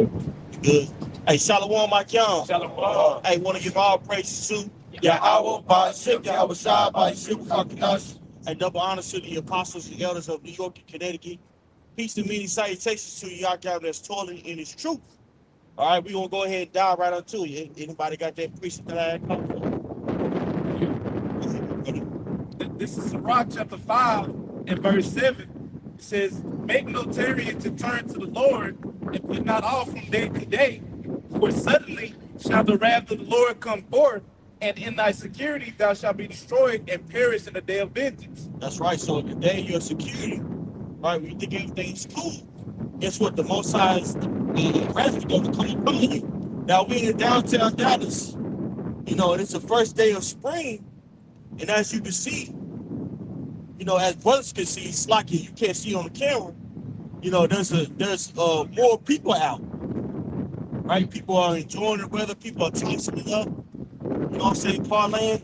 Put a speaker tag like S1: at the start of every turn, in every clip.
S1: Good. Hey, Shalom, Mike Young.
S2: Shalom.
S1: Hey, want to give all praises to Yahweh, Ba'ashem, Yahweh Shai, Ba'ashem, Kakadash, and double honors to the apostles and elders of New York and Connecticut. Peace and many salutations to y'all that's toiling in his truth. All right, we're going to go ahead and dive right onto it. Anybody got that precept that I come for?
S2: This is Sirach chapter 5 and verse 7. It says, make no tarrying to turn to the Lord, and put not off from day to day. For suddenly shall the wrath of the Lord come forth, and in thy security thou shalt be destroyed and perish in the day of vengeance.
S1: That's right. So the day of your security, right, when you think everything's cool, guess what? The Most High's wrath is going to come upon you. Now, we're in downtown Dallas, you know, and it's the first day of spring. And as you can see, you know, as brothers can see, it's like you can't see on the camera, you know, there's more people out, right? People are enjoying the weather. People are tossing it up, you know what I'm saying, parlaying.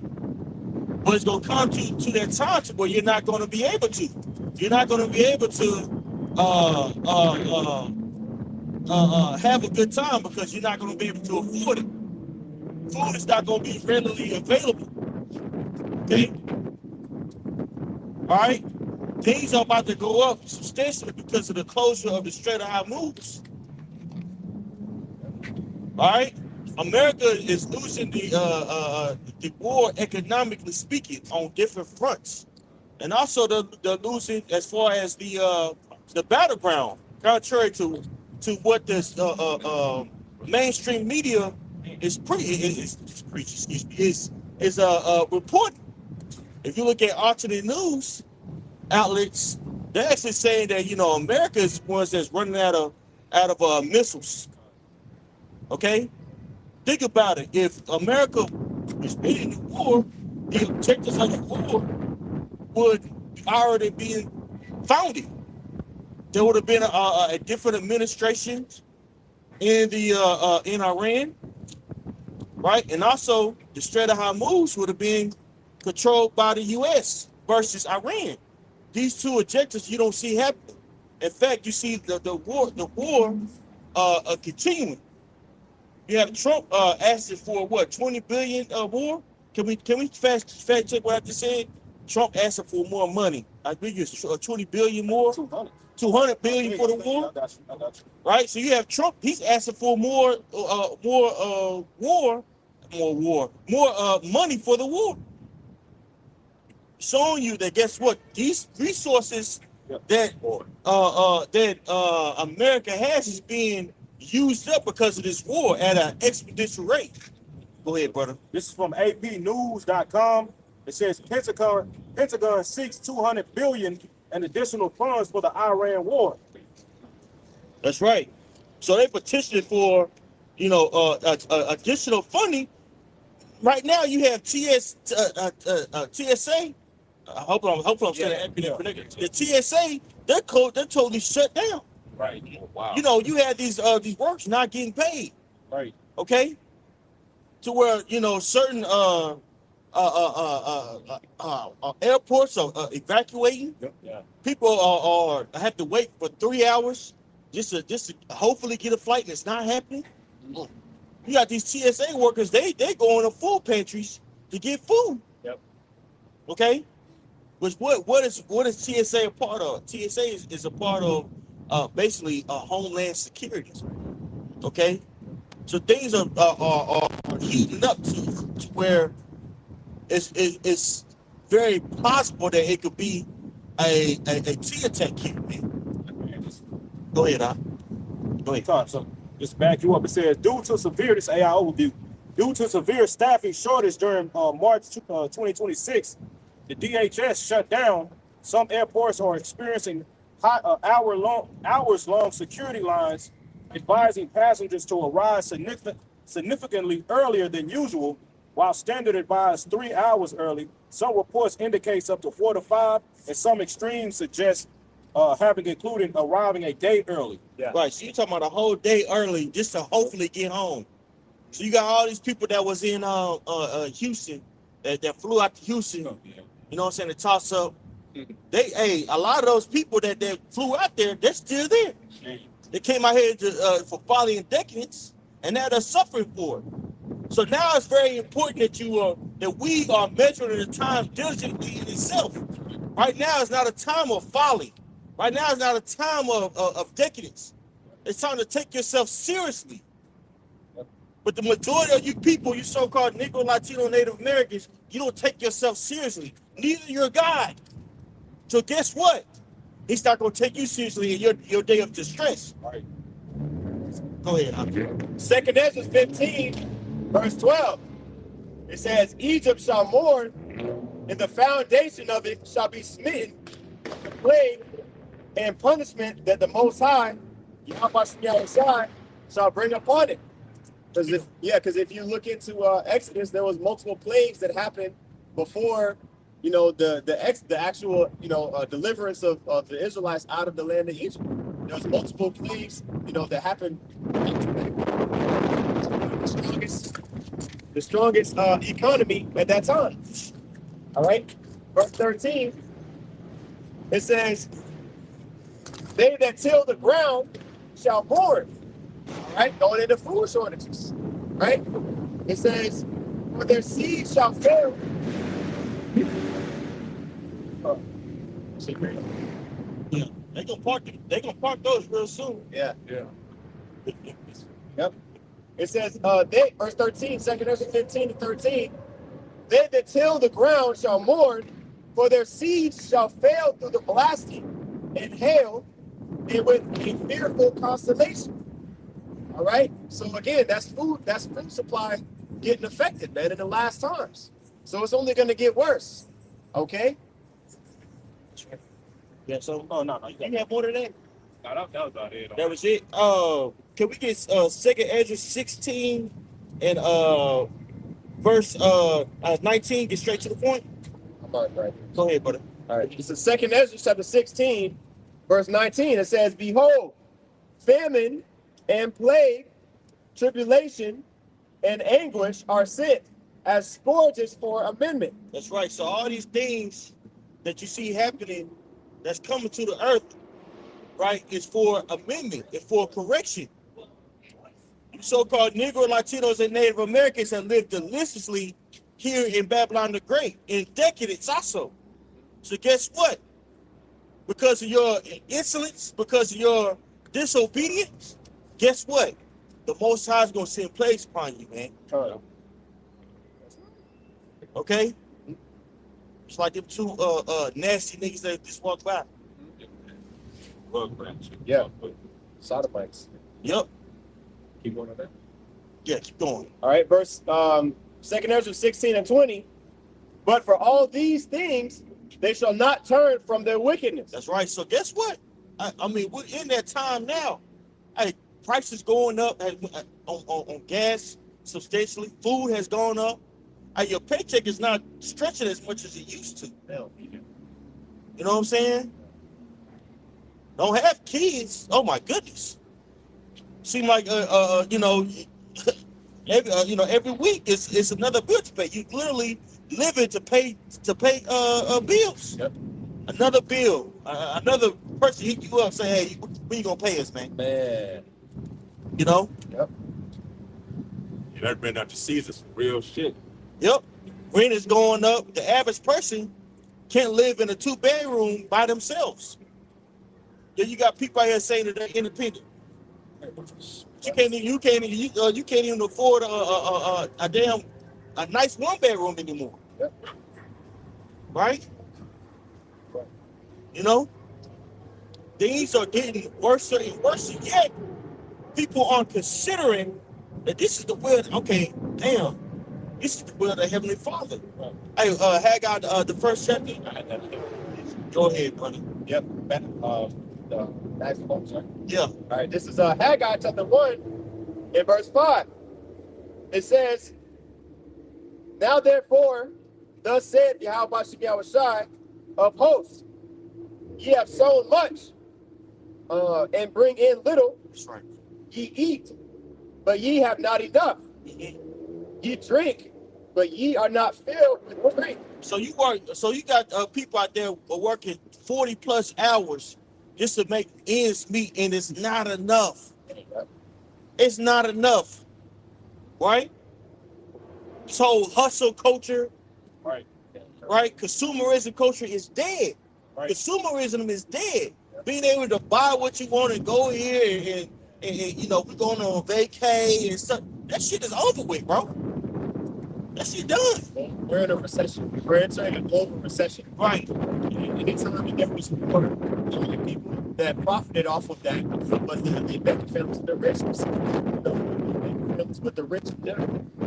S1: But it's going to come to that time to where you're not going to be able to. You're not going to be able to have a good time because you're not going to be able to afford it. Food is not going to be readily available. Okay? All right? Things are about to go up substantially because of the closure of the Strait of Hormuz. All right? America is losing the war economically speaking on different fronts. And also they're losing as far as the battleground, contrary to what this mainstream media is reporting. If you look at alternate news outlets, they're actually saying that, you know, America is the ones that's running out of missiles. Okay, think about it. If America was in the war, the objectives of the war would already be founded. There would have been a different administration in the in Iran, right? And also the Strait of Hormuz would have been controlled by the U.S. versus Iran. These two objectives you don't see happening. In fact, you see the war continuing. You have Trump asking for what, 20 billion war? Can we fact check what I just said? Trump asking for more money. I think it's 20 billion more. 200 billion for the war.
S2: I got you.
S1: Right? So you have Trump, he's asking for more money for the war. Showing you that guess what? These resources that America has is being used up because of this war at an exponential rate. Go ahead, brother.
S2: This is from APnews.com. It says Pentagon seeks 200 billion in additional funds for the Iran war.
S1: That's right. So they petitioned for, you know, additional funding. Right now, you have TSA. Hopefully I'm saying that. The TSA, they're totally shut down.
S2: Right. Wow.
S1: You know, you had these works not getting paid.
S2: Right.
S1: Okay. To where, you know, certain airports are evacuating.
S2: Yeah.
S1: People are have to wait for 3 hours just to hopefully get a flight, and it's not happening. You got these TSA workers, they go into food pantries to get food.
S2: Yep.
S1: Okay. Which what is TSA a part of? TSA is a part of basically homeland security. Okay. So things are heating up to where it's very possible that it could be a T attack here, man. Go ahead, Go ahead.
S2: So just back you up. It says due to severe staffing shortage during March 2026, the DHS shut down. Some airports are experiencing hours-long security lines, advising passengers to arrive significantly earlier than usual, while standard advised 3 hours early. Some reports indicates up to 4 to 5, and some extremes suggest having included arriving a day early.
S1: Yeah. Right. So you're talking about a whole day early just to hopefully get home. So you got all these people that was in Houston that flew out to Houston. Oh, yeah. You know what I'm saying? To toss up. A lot of those people that flew out there, they're still there. They came out here for folly and decadence, and now they're suffering for it. So now it's very important that we are measuring the time diligently in itself. Right now is not a time of folly. Right now is not a time of decadence. It's time to take yourself seriously. But the majority of you people, you so-called Negro, Latino, Native Americans, you don't take yourself seriously. Neither your God. So guess what? He's not going to take you seriously in your day of distress.
S2: Right.
S1: Go ahead, Andre.
S3: 2nd Ezra 15, verse 12. It says, Egypt shall mourn, and the foundation of it shall be smitten, the plague and punishment that the Most High, Yahweh shall bring upon it. Because if you look into Exodus, there was multiple plagues that happened before, the actual, deliverance of the Israelites out of the land of Egypt. There was multiple plagues, that happened. The strongest economy at that time. All right. Verse 13. It says, they that till the ground shall mourn. All right. Going into food shortages. Right. It says, for their seed shall fail. Oh, secret.
S1: Yeah, they gonna park those real soon.
S3: Yeah.
S2: Yeah.
S3: Yep. It says, verse 13, 2nd Ezra 15 to 13, they that till the ground shall mourn, for their seeds shall fail through the blasting and hail, and with a fearful constellation. All right. So again, that's food supply getting affected, man, in the last times. So it's only going to get worse. Okay.
S1: Yeah. So, no. You have more than that.
S2: No, that was about it.
S1: That was it. Can we get 2nd Ezra 16 and verse 19? Get straight to the point.
S3: I'm on right.
S1: Go ahead, brother.
S3: All right. This is 2nd Ezra chapter 16, verse 19. It says, behold, famine and plague, tribulation, and anguish are sent as scourges for amendment.
S1: That's right. So all these things that you see happening, that's coming to the earth, right, is for amendment, it's for correction. You so-called Negro, Latinos, and Native Americans have lived deliciously here in Babylon the Great, in decadence also. So guess what? Because of your insolence, because of your disobedience, guess what? The Most High is going to send plagues upon you, man. Okay? It's like them two nasty niggas that just walked by.
S3: Yeah. Sodomites.
S1: Yep.
S3: Keep going on that.
S1: Yeah, keep going.
S3: All right, verse 2nd Ezra 16 and 20. But for all these things, they shall not turn from their wickedness.
S1: That's right. So guess what? I mean, we're in that time now. Hey, prices going up on gas substantially. Food has gone up. Hey, your paycheck is not stretching as much as it used to. You know what I'm saying? Don't have kids. Oh my goodness. Seem like every week it's another bill to pay. You literally living to pay bills.
S3: Yep.
S1: Another bill. Another person hit you up say, hey, when you gonna pay us, man?
S3: Man.
S1: You know?
S3: Yep.
S2: You never been out to Caesar, some real shit.
S1: Yep. Rent is going up. The average person can't live in a 2-bedroom by themselves. Then you got people out here saying that they're independent. You can't even afford a nice 1-bedroom anymore.
S3: Yep.
S1: Right? You know? Things are getting worse and worse, yet people aren't considering that this is the will. Okay, damn. This is the will of the Heavenly Father. Hey, Haggai, the first chapter. Go ahead, buddy.
S3: Yep. That's right?
S1: Yeah.
S3: All right, this is Haggai chapter 1 in verse 5. It says, now therefore, thus saith Yahweh Shai of hosts, ye have sown much, and bring in little.
S1: That's right.
S3: Ye eat, but ye have not enough. Ye drink, but ye are not filled with drink.
S1: So you got people out there working 40 plus hours just to make ends meet, and it's not enough. It's not enough, right? This whole hustle culture,
S2: Right.
S1: right? Consumerism culture is dead.
S2: Right.
S1: Consumerism is dead. Being able to buy what you want and go here and you know, we're going on vacay and stuff. That shit is over with, bro. That shit done.
S3: We're in a recession. We're entering a global recession.
S1: Right.
S3: Anytime there was water, the only people that profited off of that was the American families, the rich. With the rich,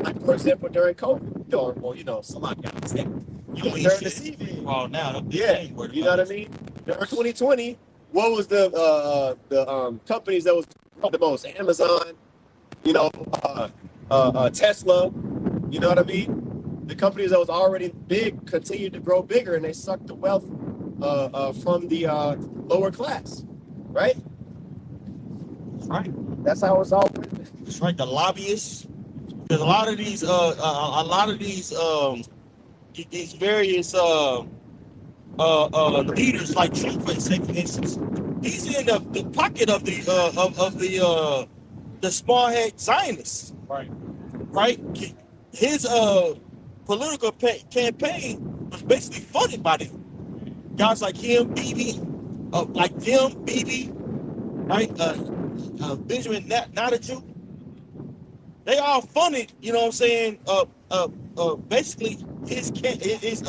S3: like for example during COVID, or well, you know, somebody got sick. During the season.
S1: Well, now,
S3: Yeah, you know what I mean. During 2020, what was the companies that was the most? Amazon, you know, Tesla. You know what I mean? The companies that was already big continued to grow bigger, and they sucked the wealth from the lower class, right?
S1: That's right.
S3: That's how it's all.
S1: That's right. The lobbyists. There's a lot of these these various leaders, like Trump, for instance. He's in the pocket of the small head Zionists.
S2: Right.
S1: Right? His political campaign was basically funded by them. Guys like him, Bibi, right? Benjamin Netanyahu. They all funded, you know what I'm saying? Basically his candidacy,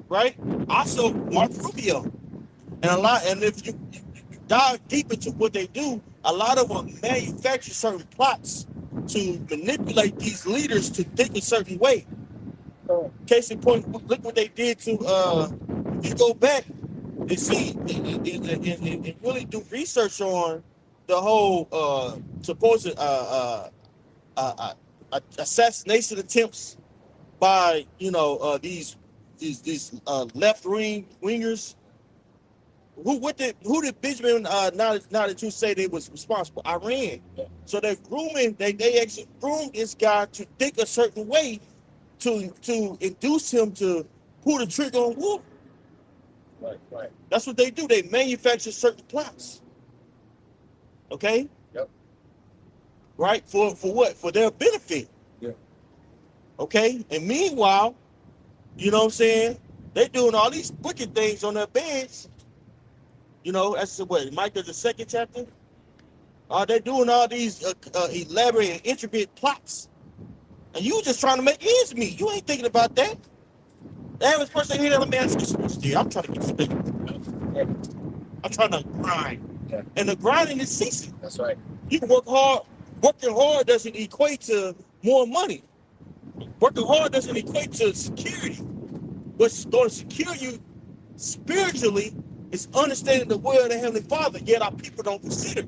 S1: right? Also Mark Rubio, and if you dive deep into what they do, a lot of them manufacture certain plots to manipulate these leaders to think a certain way. Case in point, look what they did to if you go back and see and really do research on the whole supposed assassination attempts by, you know, these left wingers. Who did Benjamin Netanyahu say they was responsible? Iran. So they're grooming. They actually groomed this guy to think a certain way to induce him to pull the trigger on war.
S3: Right.
S1: That's what they do. They manufacture certain plots. Okay.
S3: Yep.
S1: Right, for what? For their benefit.
S3: Yeah.
S1: Okay. And meanwhile, you know what I'm saying? They're doing all these wicked things on their beds. You know, that's what, Micah, the 2nd chapter. They're doing all these elaborate and intricate plots, and you just trying to make ends meet. You ain't thinking about that. The average person here, let me ask you something. I'm trying to get straight. I'm trying to grind, and the grinding is ceasing.
S3: That's right.
S1: You can work hard. Working hard doesn't equate to more money. Working hard doesn't equate to security. What's going to secure you spiritually is understanding the will of the Heavenly Father, yet our people don't consider.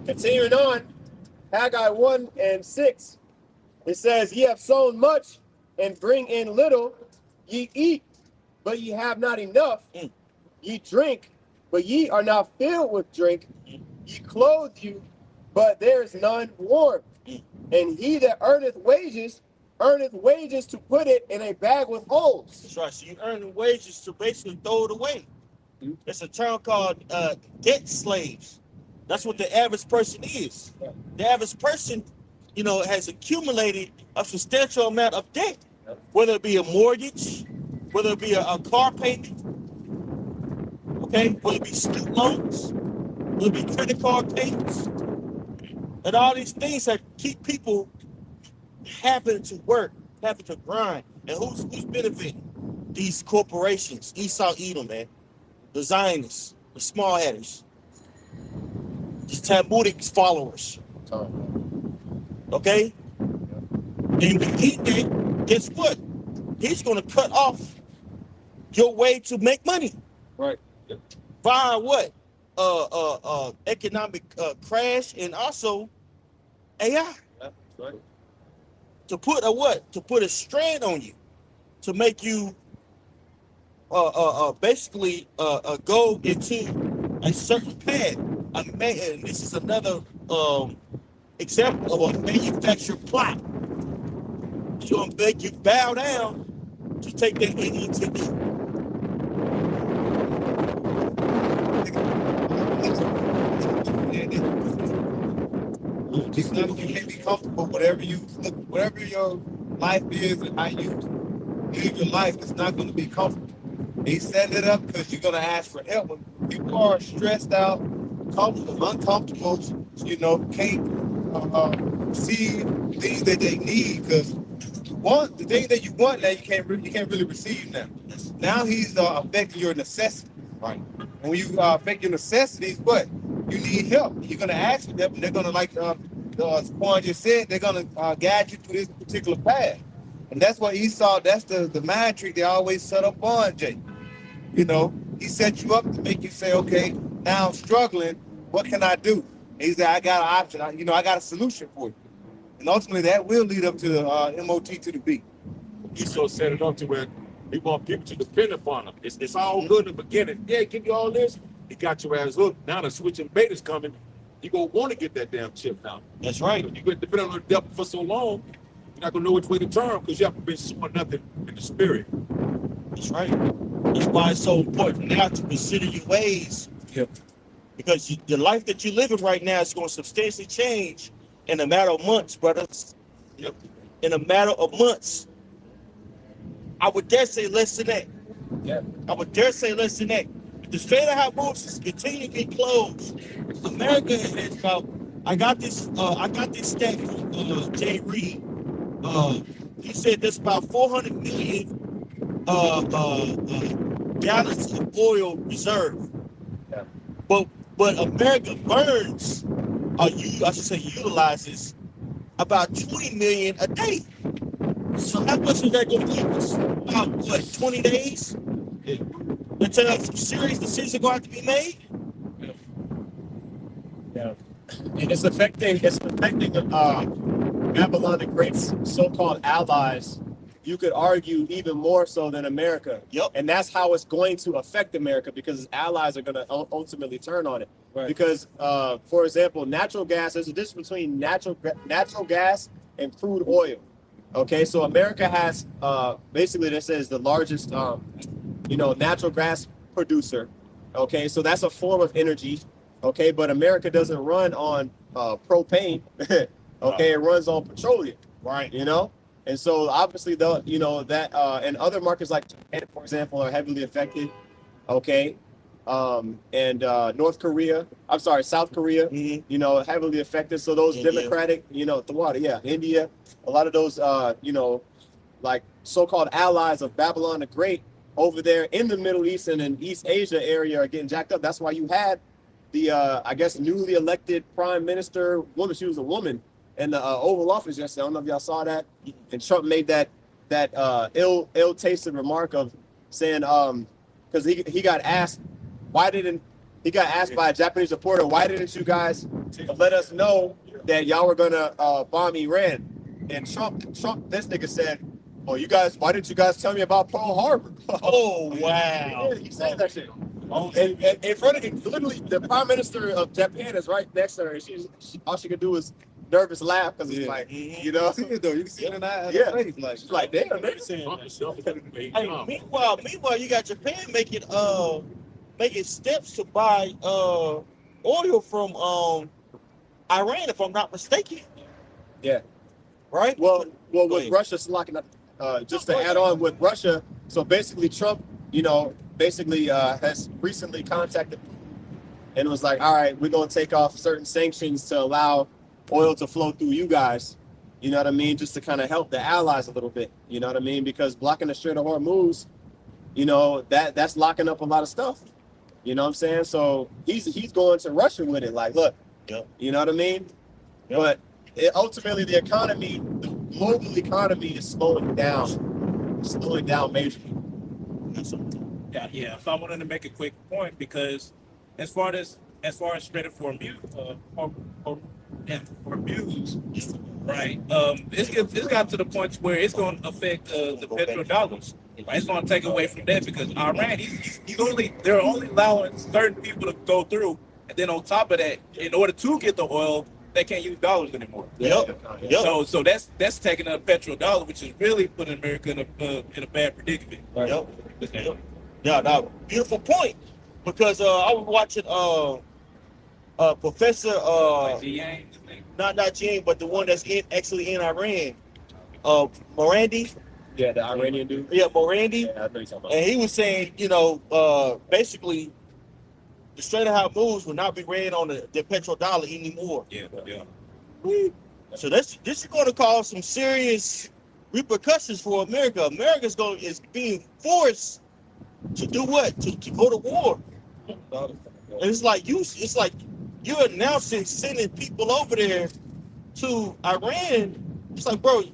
S3: Continuing on, Haggai 1:6, it says, "Ye have sown much and bring in little. Ye eat, but ye have not enough. Ye drink, but ye are not filled with drink. Ye clothe you, but there is none warm. And he that earneth wages to put it in a bag with holes."
S1: That's right. So you earn wages to basically throw it away. It's a term called debt slaves. That's what the average person is. The average person, you know, has accumulated a substantial amount of debt, whether it be a mortgage, whether it be a car payment, okay, whether it be student loans, whether it be credit card payments, and all these things that keep people having to work, having to grind. And who's benefiting? These corporations, Esau, Edom, man, the Zionists, the small headers, these Talmudic followers. Okay? And when he did, guess what? He's going to cut off your way to make money.
S2: Right.
S1: Via what? Economic crash, and also AI.
S2: Right.
S1: To put a what? To put a strand on you, to make you basically go into a certain path. And this is another example of a manufactured plot to make you bow down to take that into
S4: It's not, you can't be comfortable. Whatever your life is and how you live your life, it's not going to be comfortable. He set it up because you're going to ask for help. When people are stressed out, comfortable, uncomfortable, can't see things that they need because the thing that you want now you can't really receive now. Now he's affecting your necessities.
S1: Right.
S4: And when you affect your necessities, what? You need help. You're going to ask for help, and they're going to, like Quan just said, they're going to guide you through this particular path. And that's what Esau, that's the mind trick they always set up on, Jay. He set you up to make you say, okay, now I'm struggling. What can I do? And he said, I got an option. I got a solution for you. And ultimately, that will lead up to the MOT to the B.
S1: Esau set it up to where he want people to depend upon him. It's all good in the beginning. Yeah, give you all this. He got your ass hooked. Now the switching bait is coming. You gonna want to get that damn chip now. That's right. You're going to depend on the devil for so long, you're not gonna know which way to turn because you haven't been sowing nothing in the spirit. That's right. That's why it's so important now to consider your ways.
S2: Yep.
S1: Because the life that you're living right now is going to substantially change in a matter of months, brothers. Yep. In a matter of months. I would dare say less than that.
S3: Yeah.
S1: I would dare say less than that. If the Strait of Hormuz continue to be closed, America is about. I got this stat from Jay Reed. He said there's about 400 million gallons of oil reserve.
S3: Yeah.
S1: But America burns, utilizes about 20 million a day. So how much is that going to take us? About what, 20 days? Yeah. Until some serious decisions are going to have to be made?
S3: Yeah. And it's affecting Babylon the Great's so-called allies. You could argue even more so than America.
S1: Yep.
S3: And that's how it's going to affect America because its allies are going to ultimately turn on it.
S2: Right.
S3: Because, for example, natural gas, there's a difference between natural gas and crude oil. Okay, so America has basically this is the largest, natural gas producer. Okay, so that's a form of energy. Okay, but America doesn't run on propane. Okay, it runs on petroleum.
S1: Right.
S3: And so obviously and other markets like Japan, for example, are heavily affected. Okay. And South Korea, heavily affected. So those
S1: India.
S3: democratic, India, a lot of those, like so-called allies of Babylon the Great over there in the Middle East and in East Asia area are getting jacked up. That's why you had the, newly elected prime minister woman. She was a woman in the Oval Office yesterday. I don't know if y'all saw that. And Trump made that ill-tasted remark of saying, because he got asked, by a Japanese reporter, why didn't you guys let us know that y'all were gonna bomb Iran? And Trump, this nigga said, "Oh, why didn't you guys tell me about Pearl Harbor?"
S1: Oh, wow.
S3: Yeah, he said that shit. And in front of him, literally, the prime minister of Japan is right next to her, and she all she could do is nervous laugh because it's like,
S4: You can see it though. You can see it in her face. Like,
S3: she's like, damn, man.
S1: Hey, meanwhile, you got Japan making steps to buy oil from Iran, if I'm not mistaken.
S3: Yeah.
S1: Right?
S3: Well,
S1: Go
S3: with
S1: ahead.
S3: Russia locking up, just to add on with Russia, so basically Trump, has recently contacted Putin and was like, all right, we're going to take off certain sanctions to allow oil to flow through you guys. You know what I mean? Just to kind of help the allies a little bit. You know what I mean? Because blocking the Strait of Hormuz, that's locking up a lot of stuff. You know what I'm saying? So he's going to Russia with it. Like, look,
S1: Yep.
S3: you know what I mean?
S1: Yep.
S3: But ultimately, the global economy is slowing down majorly.
S2: Yeah. So I wanted to make a quick point because as far as Strait of Hormuz, right? It's got to the point where it's going to affect the petrodollars. Right? It's going to take away from that because Iran, they're only allowing certain people to go through, and then on top of that, in order to get the oil, they can't use dollars anymore.
S1: Yep.
S2: So that's taking up petrodollar, which is really putting America in a bad predicament.
S3: Right.
S1: Yep. Yeah, now, beautiful point. Because I was watching Professor,
S2: Like G-Yang,
S1: not Jing, but the one that's actually in Iran, Morandi.
S3: Yeah, the Iranian dude.
S1: Yeah, Morandi.
S3: Yeah, I know you're talking about.
S1: And he was saying, basically, the Strait of Hormuz will not be ran on the petrodollar anymore.
S2: yeah.
S1: So this is going to cause some serious repercussions for America. Is being forced to do what? To go to war. And it's like you're announcing sending people over there to Iran. It's like, bro,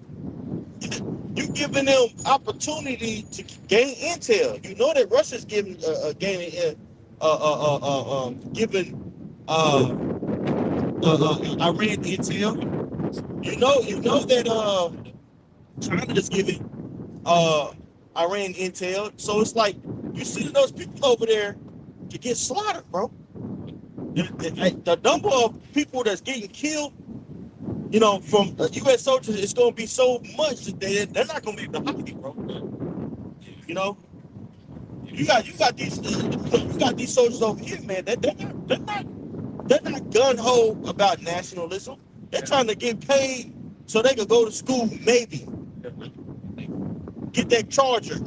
S1: you giving them opportunity to gain intel. You know that Russia's giving Iran intel. You know that China is giving Iran intel. So it's like you sending those people over there to get slaughtered, bro. The number of people that's getting killed, from U.S. soldiers, it's going to be so much that they're not going to be able to hide it, bro. You got these soldiers over here, man. They're not gun ho about nationalism. They're trying to get paid so they can go to school, maybe get that charger.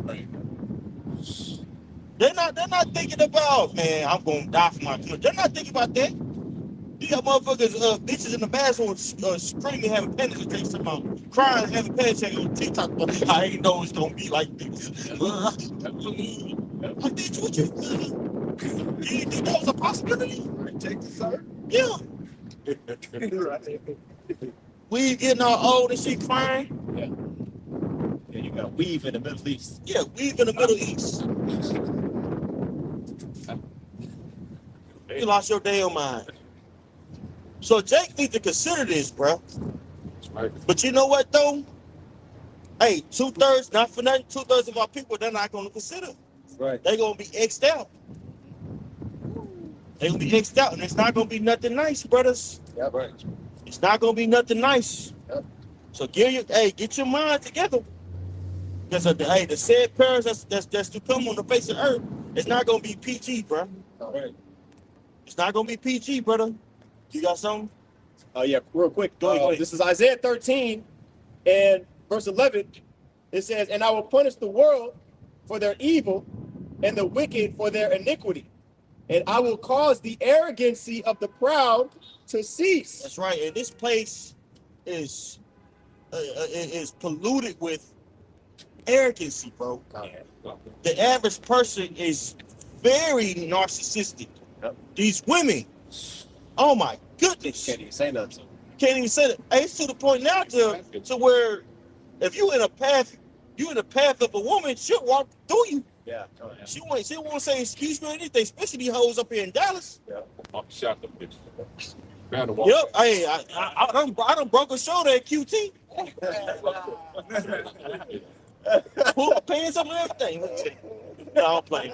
S1: They're not thinking about, man, I'm gonna die for my country. They're not thinking about that. You got motherfuckers, bitches in the bathroom screaming, having panic attacks, talking about crying, having panic attacks on TikTok. But I ain't know it's gonna be like this. Like, bitch, what you didn't think that was a possibility?
S4: Texas, sir.
S1: Yeah. We getting all old and shit crying.
S3: Yeah, you got weave in the Middle East.
S1: Yeah, we've in the Middle East. You lost your damn mind. So Jake needs to consider this, bro.
S2: Right.
S1: But you know what though? Hey, 2/3, not for nothing, 2/3 of our people, they're not gonna consider.
S3: Right.
S1: They're gonna be X'd out. They're gonna be X'd out, and it's not gonna be nothing nice, brothers.
S3: Yep.
S2: Right.
S1: It's not gonna be nothing nice.
S3: Yep.
S1: So get your mind together. Because the said parents that's to come on the face of earth, it's not gonna be PG, bro.
S3: Right.
S1: It's not gonna be PG, brother. You got something?
S3: Yeah, real quick.
S1: Go ahead.
S3: This is Isaiah 13 and verse 11. It says, "And I will punish the world for their evil and the wicked for their iniquity. And I will cause the arrogancy of the proud to cease."
S1: That's right. And this place is polluted with arrogancy, bro. The average person is very narcissistic.
S3: Yep.
S1: These women, oh my goodness,
S3: Can't even say nothing.
S1: can't even say that. Hey, it's to the point now to where if you in a path of a woman, she'll walk through you.
S3: Yeah.
S1: She won't say excuse me or anything, especially these hoes up here in Dallas.
S2: I'm shocked them bitches. Better walk.
S1: Yep. Hey, I done broke a shoulder at QT. Pull my pants up and everything. No, I don't play.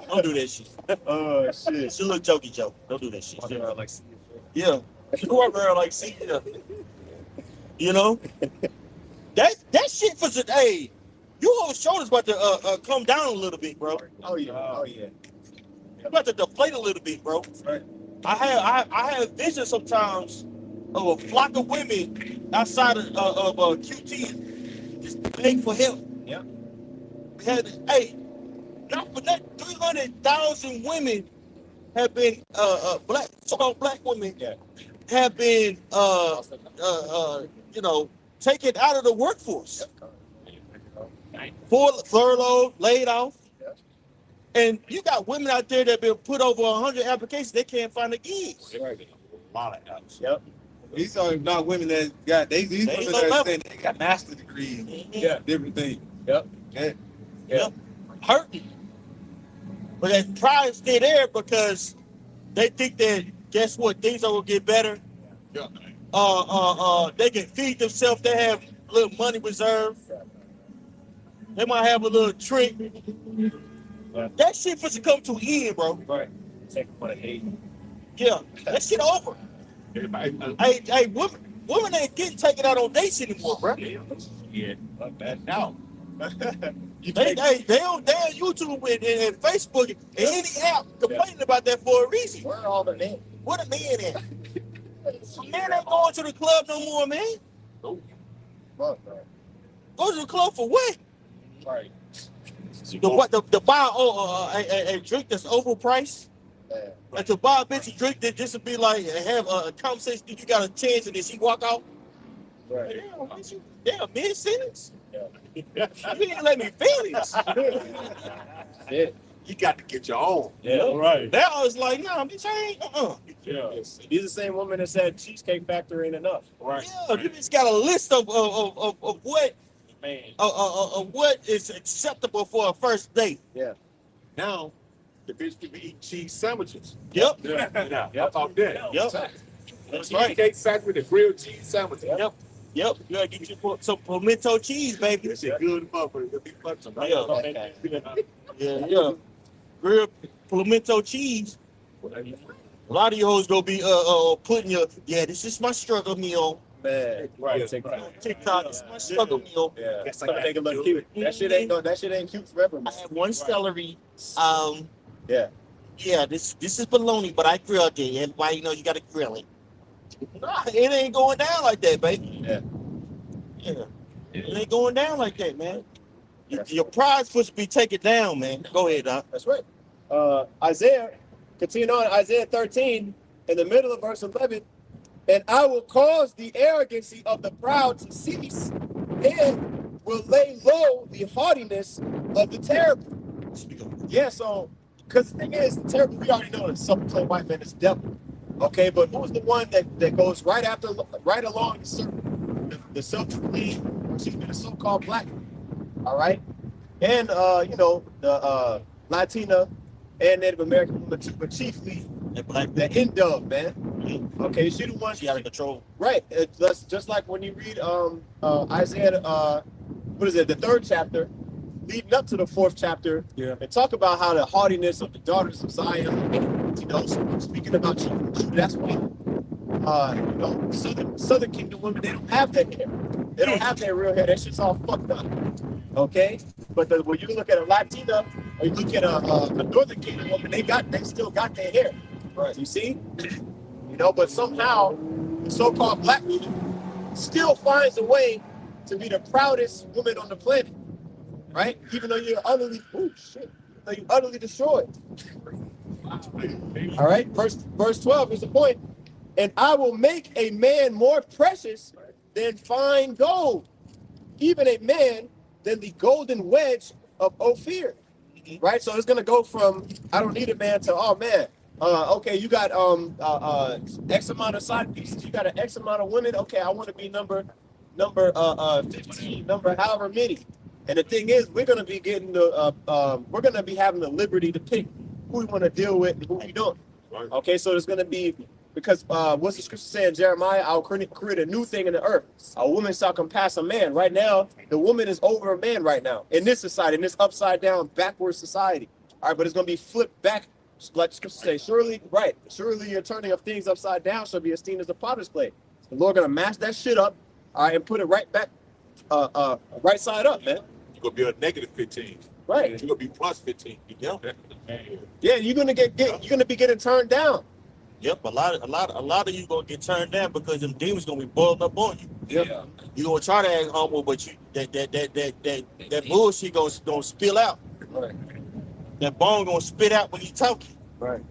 S1: Don't do that shit.
S3: Oh shit.
S1: It's a little jokey joke. Don't do that shit.
S3: Like,
S1: Yeah. You walk around like, see, you know? That shit for today. You whole shoulders about to come down a little bit, bro.
S3: oh yeah.
S1: About to deflate a little bit, bro.
S3: Right.
S1: I have visions sometimes of a flock of women outside of QT just begging for help.
S3: Yeah.
S1: We had, hey, not for that, 300,000 women have been so-called black women
S3: Yeah.
S1: have been taken out of the workforce. Furloughed, laid off.
S3: Yeah.
S1: And you got women out there that have been put over 100 applications, they can't find a gig.
S3: Right.
S2: A lot of apps.
S3: Yep.
S4: These are not women that got these
S1: They
S4: women
S1: ain't
S4: that
S1: no
S4: are saying they got master degrees,
S3: Yeah.
S4: different things.
S3: Yep.
S4: Yeah.
S1: Yep. Hurting. But that pride stay there because they think that, guess what, things are gonna get better.
S2: Yeah.
S1: They can feed themselves, they have a little money reserved. They might have a little trick.
S3: Yeah.
S1: That shit for to come to an end, bro.
S3: Right. Take what I hate.
S1: Yeah, that shit over.
S2: Everybody.
S1: Hey, women ain't getting taken out on dates anymore, bro.
S2: Yeah. Like that now.
S1: They on YouTube and Facebook and any app complaining about that for a reason.
S3: Where are all the men?
S1: What a man at? Man ain't going to the club no more, man.
S3: Fuck, bro.
S1: Go to the club for what?
S3: Right.
S1: To buy a drink that's overpriced?
S3: Yeah.
S1: And to buy a bitch a drink that just to be like, have a conversation, you got a chance and then she walk out?
S3: Right.
S1: Damn, mid-sentence?
S3: Yeah.
S1: You didn't let me finish.
S3: Yeah.
S5: You got to get your own.
S3: Yeah.
S2: Right.
S1: That was like, nah, bitch, I ain't,
S2: Yeah.
S3: These are the same woman that said Cheesecake Factory ain't enough.
S2: Right.
S1: Yeah, you just got a list of what
S2: Man.
S1: what is acceptable for a first date.
S3: Yeah.
S5: Now, the bitch can be eating cheese sandwiches.
S1: Yep.
S2: Yeah.
S5: Now,
S2: Yep.
S5: how about that?
S1: Yep. That's right.
S5: Cheesecake Factory, the grilled cheese sandwiches.
S1: Yep. Yep. You gotta get you some pimento cheese, baby.
S5: That shit good motherfucker. It'll be fun tonight.
S1: Yeah. Yeah. Grilled pimento cheese. A lot of you hoes gonna be putting this is my struggle meal.
S3: Man.
S2: Right.
S1: TikTok, this is my struggle meal.
S3: Yeah.
S5: Guess I
S3: Something make it look cute. That shit ain't cute forever,
S1: I
S3: man.
S1: had one celery.
S3: Yeah.
S1: Yeah, this is bologna, but I grilled it. And why you gotta grill it. Nah, it ain't going down like that, baby.
S3: Yeah.
S1: Yeah. It ain't going down like that, man. Your pride's supposed to be taken down, man. Go ahead, Doc.
S3: That's right. Isaiah, continue on, Isaiah 13, in the middle of verse 11, and I will cause the arrogancy of the proud to cease, and will lay low the haughtiness of the terrible. Yeah, so, because the thing is, the terrible, we already know that self-proclaimed white man is the devil. Okay, but who's the one that goes right along the self-proclaimed, the so-called black? All right, and the Latina and Native American women too, but chiefly the Indo, man. Okay, she the one.
S1: She out of control.
S3: Right. That's just like when you read Isaiah, the 3rd chapter, leading up to the 4th chapter, and talk about how the haughtiness of the daughters of Zion, speaking about you, that's why Southern Kingdom women, they don't have that hair. They don't have that real hair. That shit's all fucked up. Okay? But when you look at a Latina or you look at a Northern Kingdom woman, they still got their hair. Right. You see? But somehow the so-called black woman still finds a way to be the proudest woman on the planet. Right? Even though you're utterly destroyed. All right, verse 12 is the point. And I will make a man more precious than fine gold, even a man than the golden wedge of Ophir. Right? So it's gonna go from I don't need a man to okay, you got X amount of side pieces, you got an X amount of women. Okay, I want to be number 15, number however many. And the thing is, we're gonna be having the liberty to pick who we want to deal with and who we don't.
S5: Right.
S3: Okay, so there's gonna be, because what's the scripture saying? Jeremiah, I'll create a new thing in the earth. A woman shall compass a man. Right now, the woman is over a man right now in this society, in this upside down, backward society. All right, but it's gonna be flipped back, like the scripture says. Surely your turning of things upside down shall be esteemed as a potter's clay. The Lord gonna mash that shit up, all right, and put it right back, right side up, man.
S5: You're going to be a negative 15.
S3: Right.
S5: You're going to be plus 15.
S1: Yeah.
S3: Yeah, you're gonna be getting turned down.
S1: Yep, a lot of you gonna get turned down because them demons gonna be boiling up on you.
S2: Yeah.
S1: You gonna try to act humble, but you that bullshit gonna spill out.
S3: Right.
S1: That bone gonna spit out when you talking.
S3: Right.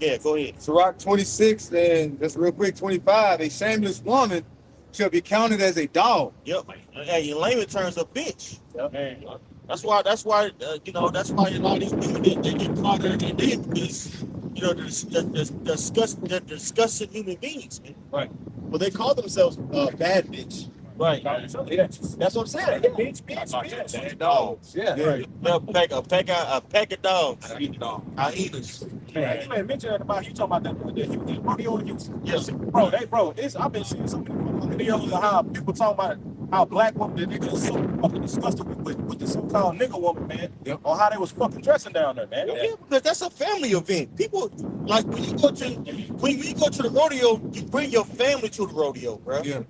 S1: Yeah, go ahead.
S4: Sirach 26 and just real quick 25. A shameless woman shall be counted as a dog.
S1: Yep. Hey, in layman terms, a bitch.
S3: Yep.
S1: That's why that's why a lot of these women they get caught in their dead because the disgusting human beings, man.
S3: Right. Well, they call themselves bad bitch.
S1: Right.
S3: Yeah. That's what I'm saying. Yeah. Bitch.
S5: Dogs.
S3: Yeah.
S2: Right.
S1: A pack of dogs.
S5: I eat dog.
S1: I eat us.
S2: Man, you ain't mentioned about you talking about that rodeo use.
S1: Yes.
S2: Bro, I've been seeing so many videos of how people talk about how black women, they just so fucking disgusted with the so-called nigga woman, man.
S5: Yep.
S2: Or how they was fucking dressing down there, man.
S1: Yeah, because that's a family event. People like when you go to the rodeo, you bring your family to the rodeo, bro.
S5: Yeah.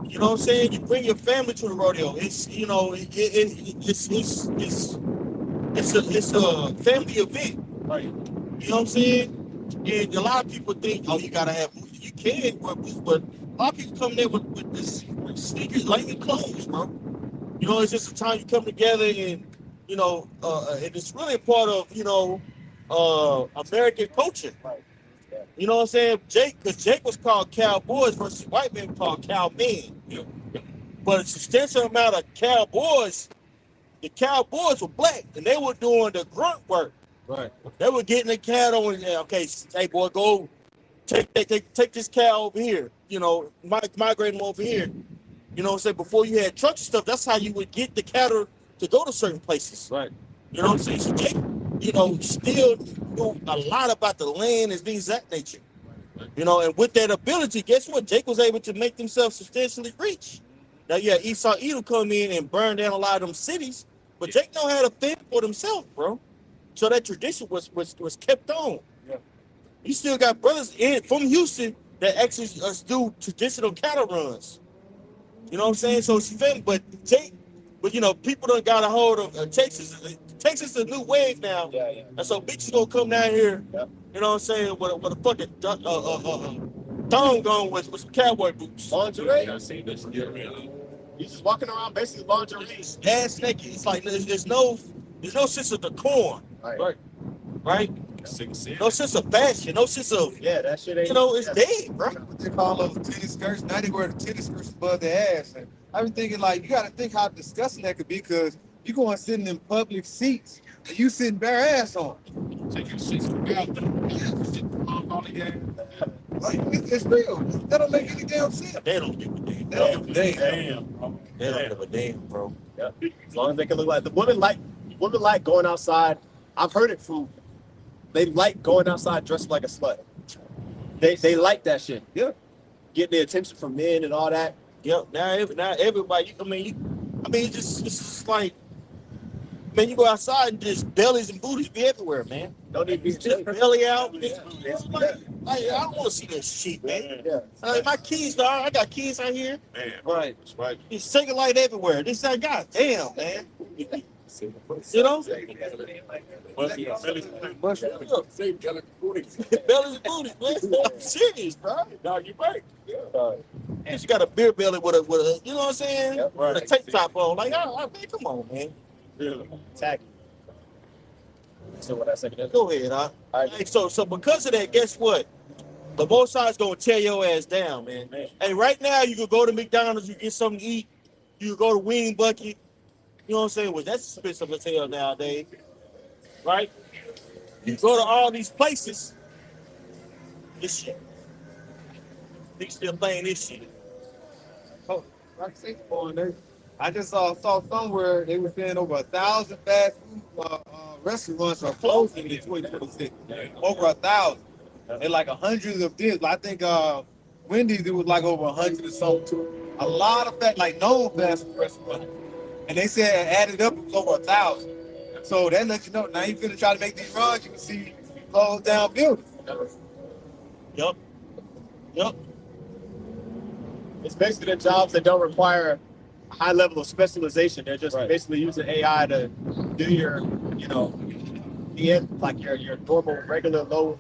S1: You know what I'm saying? You bring your family to the rodeo. It's you know it's a family event.
S3: Right.
S1: You know what I'm saying? And a lot of people think, oh, you gotta have boots. You can wear boots, but a lot of people come there with this with sneakers, like in clothes, bro. You know, it's just a time you come together and you know, and it's really a part of American culture.
S3: Right. Yeah.
S1: You know what I'm saying? Because Jake was called cowboys versus white men called cowmen. But a substantial amount of cowboys, the cowboys were black and they were doing the grunt work.
S4: Right.
S1: They were getting the cattle and okay, hey boy, go take this cow over here. You know, migrate them over here. You know what I'm saying? Before you had trucks and stuff, that's how you would get the cattle to go to certain places.
S4: Right.
S1: You know what I'm saying? So Jake, you know, still knew a lot about the land and things of that nature. You know, and with that ability, guess what? Jake was able to make themselves substantially rich. Now, yeah, Esau Edom come in and burn down a lot of them cities, but Jake know how to fend for themselves, bro. So that tradition was kept on.
S3: Yeah.
S1: You still got brothers from Houston that actually do traditional cattle runs. You know what I'm saying? So it's family, but you know, people done got a hold of Texas. Texas is a new wave now.
S3: Yeah, yeah.
S1: And so bitches gonna come down here,
S3: Yep.
S1: you know what I'm saying, with a fucking thong on with some cowboy boots.
S3: Lingerie.
S5: I seen this. Yeah,
S3: You just walking around basically lingerie.
S1: Ass naked. It's like there's no sense of decorum,
S3: Right.
S1: right? No sense of fashion, no sense of
S3: Yeah, that shit ain't.
S1: you know, it's
S3: yeah.
S1: dead, bro.
S4: What they call those tennis skirts. Now they wear the tennis skirts above their ass. And I was thinking, like, you got to think how disgusting that could be because you going sitting in public seats and you sitting bare ass on.
S5: Take your shit out.
S4: Like, it's real. That don't make any damn sense.
S1: They don't give a damn.
S4: They don't give a damn.
S5: Damn.
S1: They don't give a damn, bro.
S3: Yeah. As long as they can look like the women like going outside. I've heard it from. They like going outside dressed like a slut. They like that shit.
S4: Yeah.
S3: Getting the attention from men and all that.
S1: Yep. Now everybody. It's just like, man, you go outside and just bellies and booties be everywhere, man.
S3: Don't need to be
S1: Just belly out.
S3: Yeah.
S1: Like, I don't want to see that shit, man.
S3: Yeah.
S1: Like, my kids, dog. I got kids out here.
S5: Man.
S4: Right.
S5: That's right.
S1: It's second light everywhere. This that god damn, man. You know?
S5: Same Kelly Booties.
S1: Bellies and booties, man. I'm serious, bro.
S5: Dog, you right.
S1: And she got a beer belly with a you know what I'm saying?
S3: Yep,
S1: With a
S3: right.
S1: tank top on. Like, man, come on, man.
S5: Really.
S3: Tacky. So what I say?
S1: Go ahead, huh?
S3: All right.
S1: Hey, so because of that, guess what? The Most High's gonna tear your ass down, man. Hey, right now you can go to McDonald's, you get something to eat. You can go to Weenie Bucket. You know what I'm saying? Well, that's expensive as hell nowadays, right? You go to all these places. This shit. They still playing this shit.
S4: Like I say, I just saw somewhere they were saying over 1,000 fast food restaurants are closing in 2026. Over 1,000. And like 100 of this. I think Wendy's, it was like over 100 or something too. A lot of that, like known fast food restaurants. And they said added up, it was over 1,000. So that lets you know, now you finna try to make these runs, you can see closed down buildings.
S1: Yup.
S3: It's basically the jobs that don't require a high level of specialization. They're just
S4: Right.
S3: basically using AI to do your, like your normal, regular, low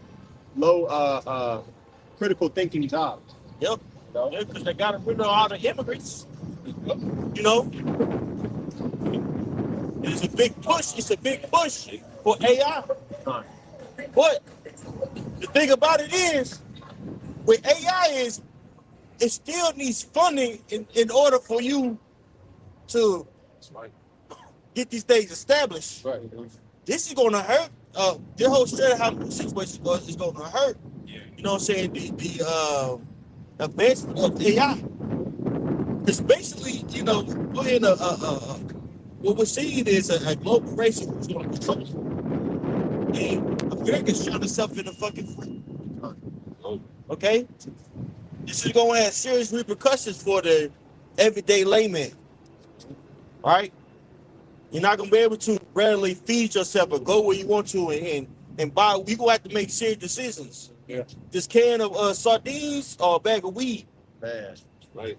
S3: critical thinking jobs.
S1: Yep.
S3: You know?
S1: Because they got rid of all the immigrants. You know? It's a big push. It's a big push for AI. But the thing about it is, with AI is, it still needs funding in order for you to get these things established.
S4: Right.
S1: This is going to hurt. The whole Stratehouse situation is going to hurt.
S5: Yeah.
S1: You know what I'm saying? The advancement of AI. It's basically, we're in what we're seeing is a global race who's going to control it. And America shot itself in the fucking foot. Okay? This is going to have serious repercussions for the everyday layman. All right? You're not going to be able to readily feed yourself or go where you want to and buy. You're going to have to make serious decisions.
S4: Yeah.
S1: This can of sardines or a bag of weed.
S3: Man.
S5: Right.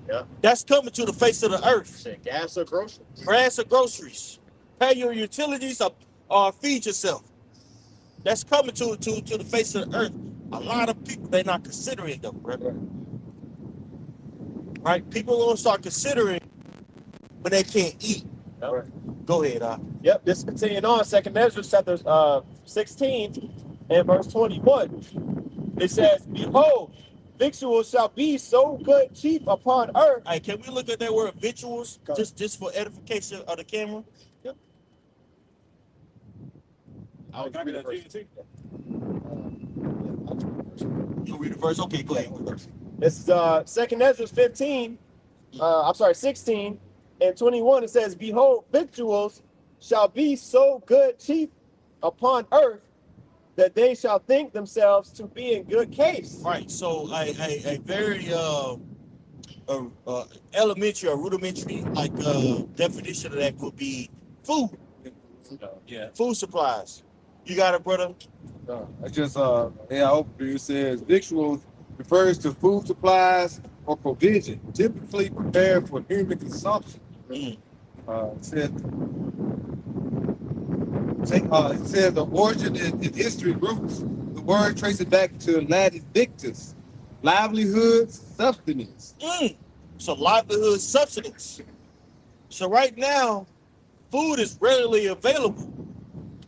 S3: Yeah.
S1: That's coming to the face of the earth.
S3: Shit, gas or groceries.
S1: Grass or groceries. Pay your utilities or feed yourself. That's coming to the face of the earth. A lot of people, they're not considering them, brother. Right? People are gonna start considering when they can't eat.
S3: Yep.
S1: Go ahead,
S3: Yep, this continuing on, 2nd Ezra chapter 16 and verse 21. It says, behold, victuals shall be so good cheap upon earth.
S1: Hey, can we look at that word victuals
S3: Go.
S1: just for edification of the camera?
S3: I'll
S2: Can I
S3: read
S2: get
S3: the
S2: a
S3: verse.
S2: GNT?
S1: You read the verse? Okay, go ahead.
S3: This is 2nd Ezra 16 and 21. It says, behold, victuals shall be so good cheap upon earth that they shall think themselves to be in good case.
S1: Right. So a very elementary or rudimentary definition of that would be food.
S2: Yeah.
S1: Food supplies. You got it, brother?
S4: I just it says victuals refers to food supplies or provision, typically prepared for human consumption.
S1: Mm.
S4: It says the origin and history roots. The word traces back to Latin victus, livelihood, sustenance.
S1: So livelihood subsistence. So right now, food is readily available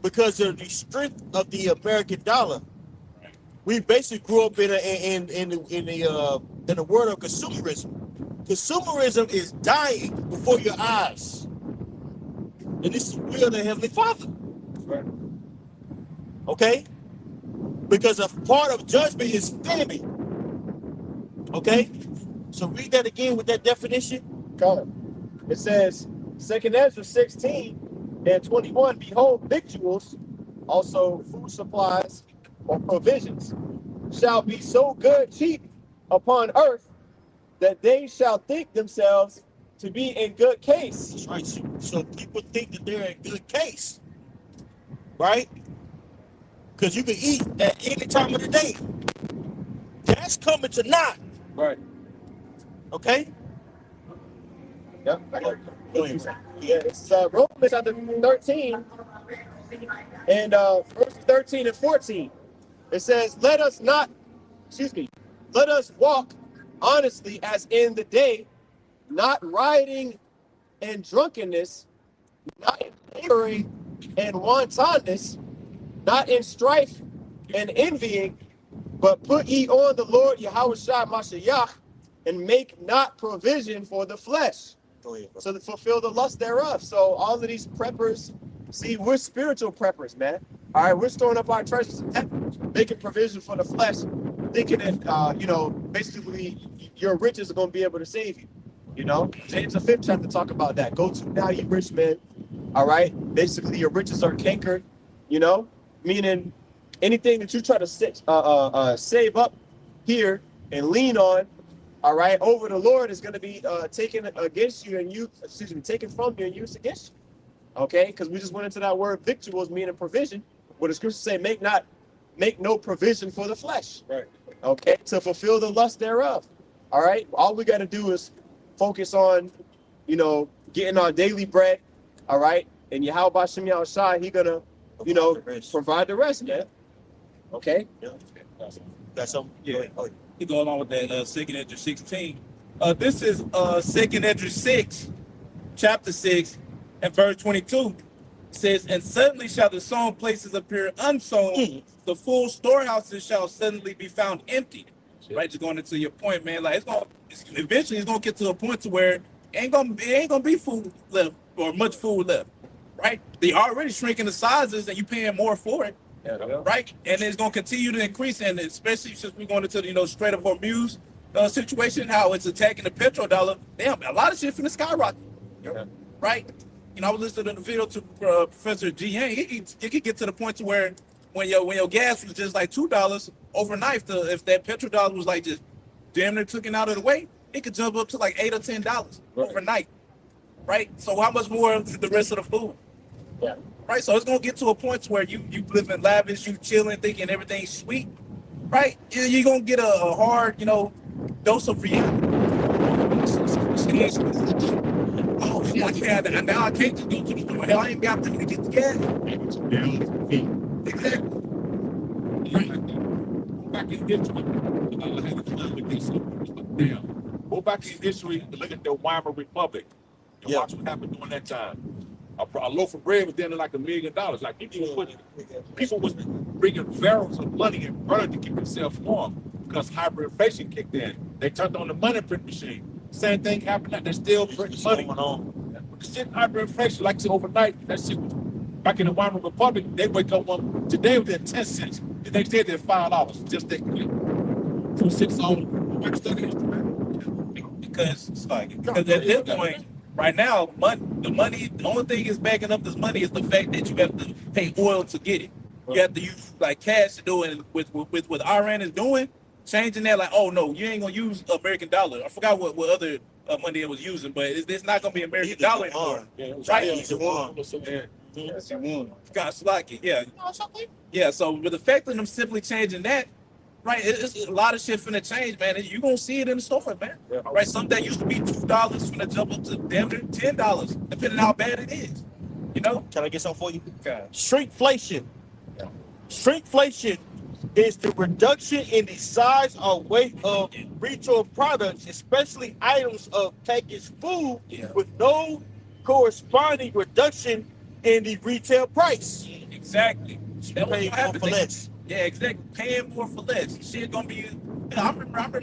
S1: because of the strength of the American dollar. We basically grew up in the world of consumerism. Consumerism is dying before your eyes, and this is the will of the Heavenly Father.
S4: Right.
S1: Okay, because a part of judgment is famine. Okay, so read that again with that definition.
S3: Come. It says, 2nd Ezra 16 and 21, behold, victuals, also food supplies or provisions, shall be so good cheap upon earth that they shall think themselves to be in good case.
S1: That's right. So people think that they're in good case, right? Because you can eat at any time of the day. That's coming to naught.
S4: Right.
S1: Okay.
S3: Yep.
S1: Go ahead.
S3: Yeah, it's Romans chapter 13 and verses 13 and 14. It says, let us walk honestly as in the day, not rioting and drunkenness, not in laboring and wantonness, not in strife and envying, but put ye on the Lord Yahushua Mashiach, and make not provision for the flesh,
S1: Go ahead.
S3: so to fulfill the lust thereof. So all of these preppers, see, we're spiritual preppers, man. All right, we're storing up our treasures in heaven, making provision for the flesh, thinking that basically your riches are going to be able to save you. James the 5th chapter talk about that. Go to now, you rich men. All right, basically your riches are cankered. Meaning anything that you try to save up here and lean on, all right, over the Lord is going to be taken against you and taken from you and used against you. Okay, because we just went into that word victuals, meaning provision, where the scriptures say make no provision for the flesh.
S4: Right.
S3: Okay, to fulfill the lust thereof. All right, all we got to do is focus on, getting our daily bread. All right, and Yahweh Shem Yahushua, he gonna, provide the rest, man. Okay.
S1: Yeah. Got something?
S2: Yeah.
S1: Go ahead. Oh,
S2: You go along with that 2nd Ezra 16. This is 2nd Ezra 6, chapter 6, and verse 22. It says, and suddenly shall the sown places appear unsown, the full storehouses shall suddenly be found empty. Right, just going into your point, man. Like eventually it's gonna get to a point to where it ain't gonna be food left or much food left. Right? They already shrinking the sizes and you paying more for it.
S3: Yeah.
S2: Right? And it's going to continue to increase, and especially since we're going into the Strait of Hormuz situation, how it's attacking the petrodollar. Damn, a lot of shit from the skyrocket.
S3: Yeah.
S2: Right? I was listening to the video to Professor G. Yang. He could get to the point to where when your gas was just like $2 overnight, if that petrodollar was like just damn near taken out of the way, it could jump up to like $8 or $10 overnight. Right? So how much more the rest of the food?
S3: Yeah.
S2: Right, so it's gonna get to a point where you living lavish, you chilling, thinking everything's sweet, right? You're gonna get a hard, dose of reality. Oh shit, I can't. Now I can't just go to the store. Hell, I ain't got money to get the gas. Exactly.
S5: Back in history, I had a time to get something. Damn. Go back in history and look at the Weimar Republic and watch what happened during that time. A loaf of bread was then like $1 million. Like people was bringing barrels of money and butter to keep themselves warm because hyperinflation kicked in. They turned on the money print machine. Same thing happened. They're still printing money. But the shit hyperinflation, like I said, overnight, that shit was back in the Weimar Republic. They wake up one today within 10 cents. The next day they're $5. Just that quick. 2 cents on back study history, man.
S2: Because it's like, because at this point, right now, the only thing is backing up this money is the fact that you have to pay oil to get it. You have to use like cash to do it. With what Iran is doing, changing that, like, oh no, you ain't gonna use American dollar. I forgot what other money it was using, but it's not gonna be American dollar anymore. Right? Got slacky, yeah. Yeah, so with the fact of them simply changing that, right, it's a lot of shit finna change, man. You gonna see it in the store, man. Yeah. Right, something that used to be $2 finna jump up to damn near $10, depending on how bad it is. You know?
S1: Can I get something for you?
S2: Okay.
S1: Shrinkflation. Shrinkflation is the reduction in the size or weight of retail products, especially items of packaged food, with no corresponding reduction in the retail price.
S2: Exactly. That was
S1: Pay
S2: what
S1: more
S2: happened.
S1: for less.
S2: Yeah, exactly. Paying more for less. Shit gonna be. I remember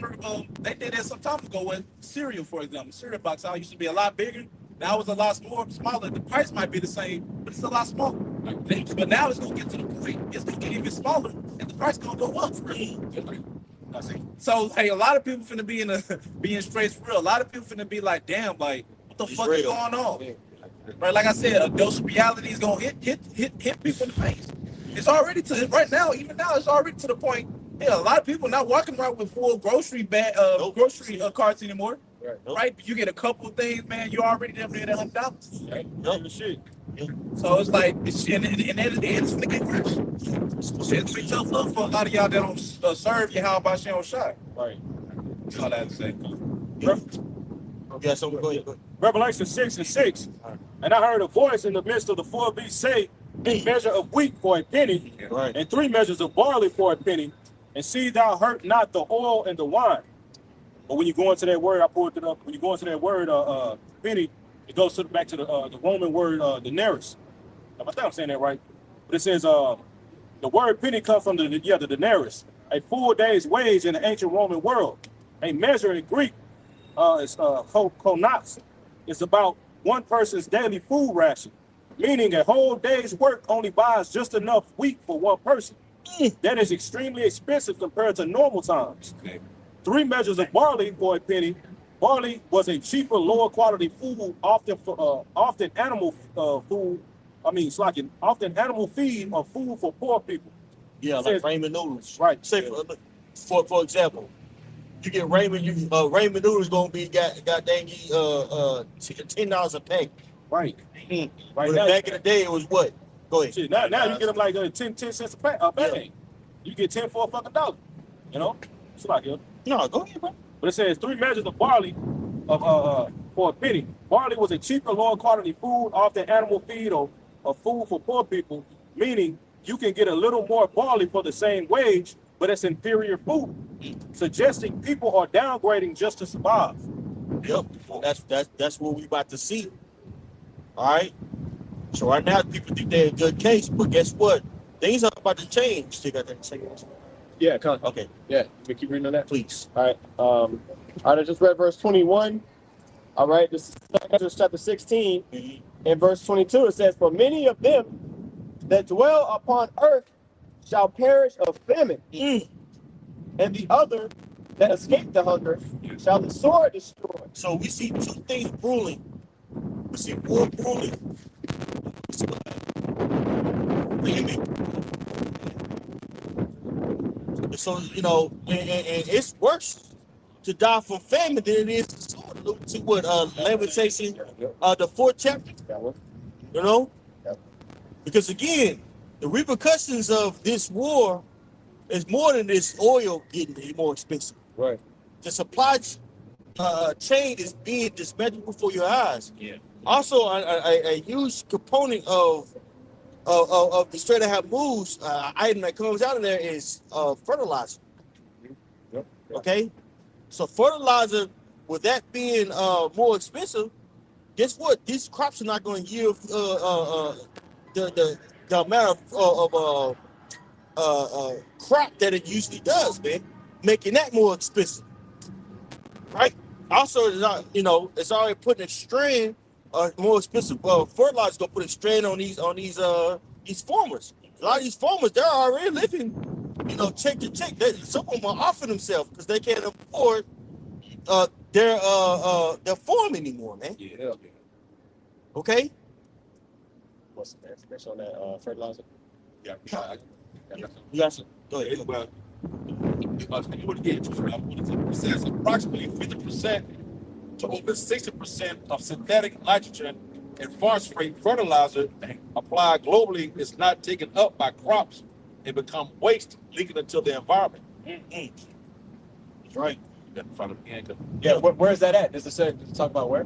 S2: they did that some time ago with cereal, for example. Cereal box out used to be a lot bigger. Now it's a lot smaller. The price might be the same, but it's a lot smaller. But now it's gonna get to the point. It's gonna get even smaller, and the price gonna go up. So hey, a lot of people finna be in straits for real. A lot of people finna be like, damn, like what the fuck is going on? Right, like I said, a dose of reality is gonna hit people in the face. It's already right now. Even now, it's already to the point. Yeah, a lot of people not walking around with full grocery carts anymore. Right, you get a couple of things, man. You already there at $100.
S1: Right.
S2: Shit. So it's like, and it's gonna get worse. It's gonna be tough love for a lot of y'all that don't serve you. How about you don't shot?
S5: Right.
S2: That's all I have to say.
S1: Yeah, so go ahead.
S6: Revelation 6:6. And I heard a voice in the midst of the four beasts say, a measure of wheat for a penny,
S1: Right.
S6: and 3 measures of barley for a penny, and see thou hurt not the oil and the wine. But when you go into that word, I pulled it up. When you go into that word, penny, it goes back to the Roman word denarius. I think I'm saying that right. But it says the word penny comes from the denarius, a full day's wage in the ancient Roman world. A measure in Greek is konos. It's about one person's daily food ration, meaning a whole day's work only buys just enough wheat for one person. That is extremely expensive compared to normal times. 3 measures of barley for a penny. Barley was a cheaper, lower quality food, often animal food. Often animal feed or food for poor people.
S1: Yeah, like ramen noodles.
S6: Right.
S1: Say for example, you get ramen. Ramen noodles gonna be got dang $10 a pack.
S6: Right.
S1: Right.
S6: Right.
S1: Back in the day, it was what? Go ahead.
S6: Shit, now you get them like 10 cents a pack.
S1: Yeah.
S6: You get 10 for a fucking $1. You know, it's like it.
S1: No, go ahead, bro.
S6: But it says 3 measures of barley for a penny. Barley was a cheaper, lower quality food, often animal feed or food for poor people, meaning you can get a little more barley for the same wage, but it's inferior food, suggesting people are downgrading just to survive.
S1: Yep. That's what we about to see. All right. So right now, people think they're a good case, but guess what? Things are about to change. You got that second?
S3: Yeah, come on.
S1: Okay,
S3: Yeah, we keep reading on that.
S1: please.
S3: All right. All right, I just read verse 21. All right, this is Exodus chapter 16.
S1: Mhm.
S3: In verse 22, it says, "For many of them that dwell upon earth shall perish of famine, and the other that escape the hunger shall the sword destroy."
S1: So we see 2 things brewing. We see war brewing. We see famine. So, and it's worse to die from famine than it is to sword. Look to what Lamentation, the 4th chapter, you know?
S3: Yep.
S1: Because again, the repercussions of this war is more than this oil getting more expensive.
S3: Right.
S1: The supply chain is being dismantled before your eyes.
S6: Yeah.
S1: Also, a huge component of the Strait of Hormuz item that comes out of there is fertilizer.
S3: Yep.
S1: Okay, so fertilizer, with that being more expensive, guess what? These crops are not going to yield the amount of crop that it usually does, man, making that more expensive, right? Also, it's already putting a strain, more expensive fertilizer gonna put a strain on these farmers. A lot of these farmers, they're already living, check to check. Some of them are offering themselves because they can't afford their farm anymore, man.
S6: Yeah.
S1: Okay.
S3: What's the information on that fertilizer?
S5: Yeah.
S1: You got some. Go ahead.
S5: Well, it says approximately 50% to over 60% of synthetic nitrogen and phosphate fertilizer applied globally is not taken up by crops and become waste, leaking into the environment.
S1: Mm-hmm. That's right.
S3: Yeah, where is that at? Does it talk about where?